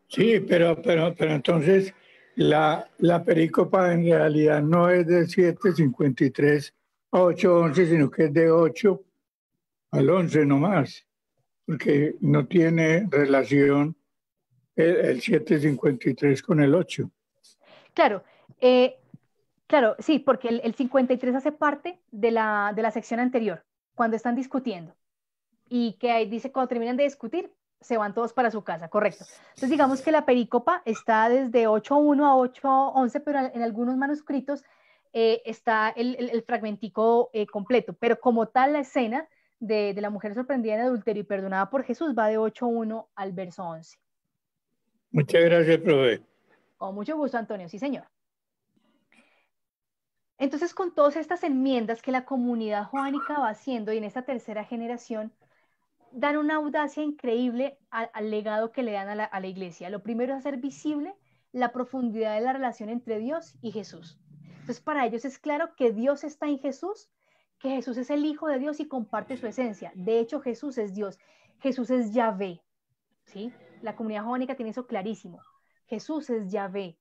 Sí, pero entonces la perícopa en realidad no es de 7:53 a 8:11, sino que es de 8 al 11 nomás, porque no tiene relación el 7:53 con el 8. Claro, claro, sí, porque el 53 hace parte de la sección anterior, cuando están discutiendo, y que ahí dice, cuando terminan de discutir, se van todos para su casa, correcto. Entonces digamos que la perícopa está desde 8.1 a 8.11, pero en algunos manuscritos está el fragmentico completo, pero como tal la escena de la mujer sorprendida en adulterio y perdonada por Jesús va de 8.1 al verso 11. Muchas gracias, profe. Con mucho gusto, Antonio, sí señor. Entonces, con todas estas enmiendas que la comunidad joánica va haciendo, y en esta tercera generación, dan una audacia increíble al legado que le dan a la iglesia. Lo primero es hacer visible la profundidad de la relación entre Dios y Jesús. Entonces, para ellos es claro que Dios está en Jesús, que Jesús es el Hijo de Dios y comparte su esencia. De hecho, Jesús es Dios. Jesús es Yahvé. ¿Sí? La comunidad joánica tiene eso clarísimo. Jesús es Yahvé.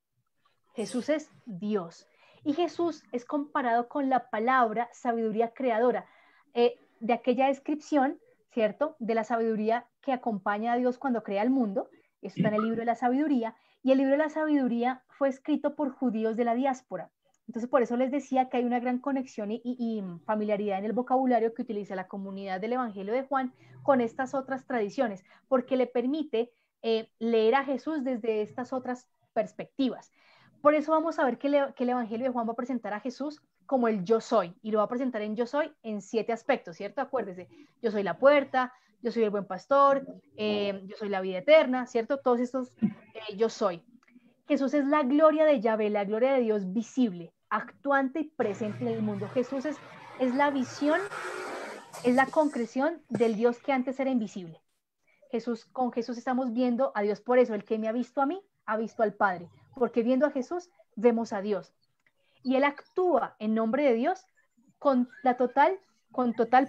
Jesús es Dios. Y Jesús es comparado con la palabra sabiduría creadora, de aquella descripción, ¿cierto?, de la sabiduría que acompaña a Dios cuando crea el mundo. Eso está en el libro de la sabiduría, y el libro de la sabiduría fue escrito por judíos de la diáspora. Entonces, por eso les decía que hay una gran conexión y familiaridad en el vocabulario que utiliza la comunidad del Evangelio de Juan con estas otras tradiciones, porque le permite leer a Jesús desde estas otras perspectivas. Por eso vamos a ver que el Evangelio de Juan va a presentar a Jesús como el yo soy, y lo va a presentar en yo soy en 7 aspectos, ¿cierto? Acuérdese, yo soy la puerta, yo soy el buen pastor, yo soy la vida eterna, ¿cierto? Todos estos yo soy. Jesús es la gloria de Yahvé, la gloria de Dios visible, actuante y presente en el mundo. Jesús es la visión, es la concreción del Dios que antes era invisible. Con Jesús estamos viendo a Dios. Por eso, el que me ha visto a mí, ha visto al Padre. Porque viendo a Jesús, vemos a Dios. Y Él actúa en nombre de Dios con total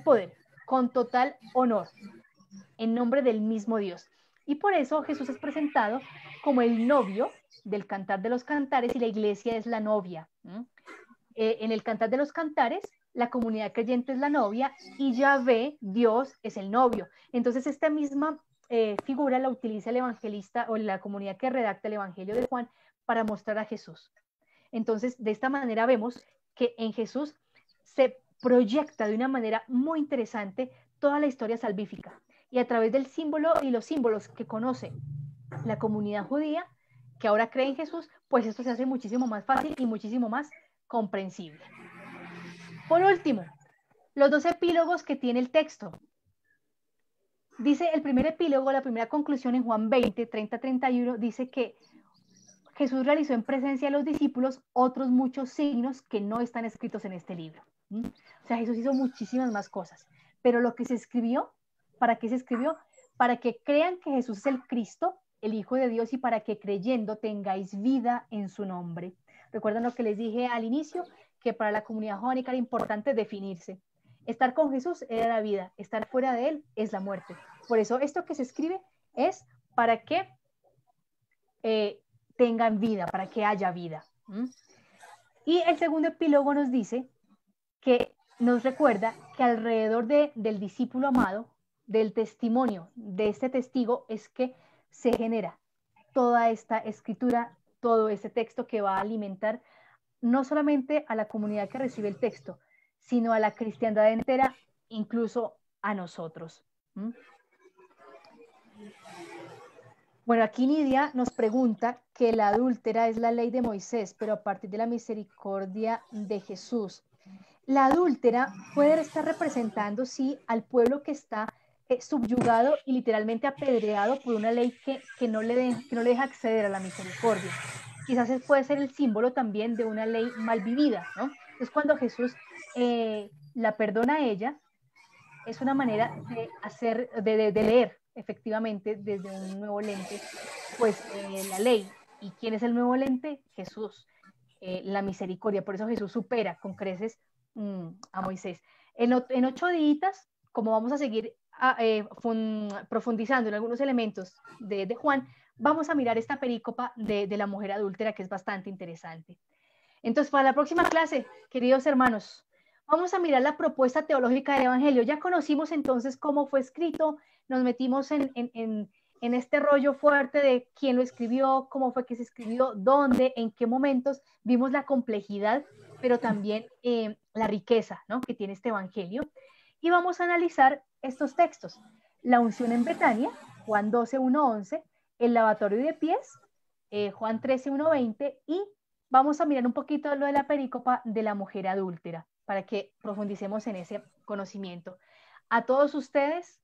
poder, con total honor, en nombre del mismo Dios. Y por eso Jesús es presentado como el novio del Cantar de los Cantares y la iglesia es la novia. En el Cantar de los Cantares, la comunidad creyente es la novia y Yahvé, Dios, es el novio. Entonces, esta misma figura la utiliza el evangelista o la comunidad que redacta el Evangelio de Juan para mostrar a Jesús. Entonces, de esta manera vemos que en Jesús se proyecta de una manera muy interesante toda la historia salvífica. Y a través del símbolo y los símbolos que conoce la comunidad judía, que ahora cree en Jesús, pues esto se hace muchísimo más fácil y muchísimo más comprensible. Por último, los 2 epílogos que tiene el texto. Dice el primer epílogo, la primera conclusión en Juan 20, 30-31, dice que Jesús realizó en presencia de los discípulos otros muchos signos que no están escritos en este libro. O sea, Jesús hizo muchísimas más cosas. Pero lo que se escribió, ¿para qué se escribió? Para que crean que Jesús es el Cristo, el Hijo de Dios, y para que creyendo tengáis vida en su nombre. ¿Recuerdan lo que les dije al inicio? Que para la comunidad jónica era importante definirse. Estar con Jesús era la vida, estar fuera de Él es la muerte. Por eso esto que se escribe es para que tengan vida, para que haya vida. Y el segundo epílogo nos dice que nos recuerda que alrededor del discípulo amado, del testimonio de este testigo, es que se genera toda esta escritura, todo este texto que va a alimentar no solamente a la comunidad que recibe el texto, sino a la cristiandad entera, incluso a nosotros. Bueno, aquí Nidia nos pregunta que la adúltera es la ley de Moisés, pero a partir de la misericordia de Jesús. La adúltera puede estar representando, sí, al pueblo que está subyugado y literalmente apedreado por una ley que no le deja acceder a la misericordia. Quizás puede ser el símbolo también de una ley mal vivida, ¿no? Entonces, cuando Jesús la perdona a ella, es una manera de leer efectivamente desde un nuevo lente, pues la ley. ¿Y quién es el nuevo lente? Jesús, la misericordia. Por eso Jesús supera con creces a Moisés. En 8 días, como vamos a seguir profundizando en algunos elementos de Juan, vamos a mirar esta perícopa de la mujer adúltera, que es bastante interesante. Entonces, para la próxima clase, queridos hermanos, vamos a mirar la propuesta teológica del Evangelio. Ya conocimos entonces cómo fue escrito, nos metimos en este rollo fuerte de quién lo escribió, cómo fue que se escribió, dónde, en qué momentos. Vimos la complejidad, pero también la riqueza, ¿no?, que tiene este Evangelio. Y vamos a analizar estos textos. La unción en Betania, Juan 12, 1-11, el lavatorio de pies, Juan 13, 1-20, y vamos a mirar un poquito lo de la perícopa de la mujer adúltera, para que profundicemos en ese conocimiento. A todos ustedes,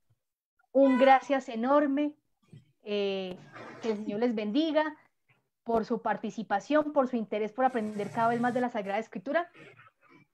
un gracias enorme, que el Señor les bendiga por su participación, por su interés por aprender cada vez más de la Sagrada Escritura.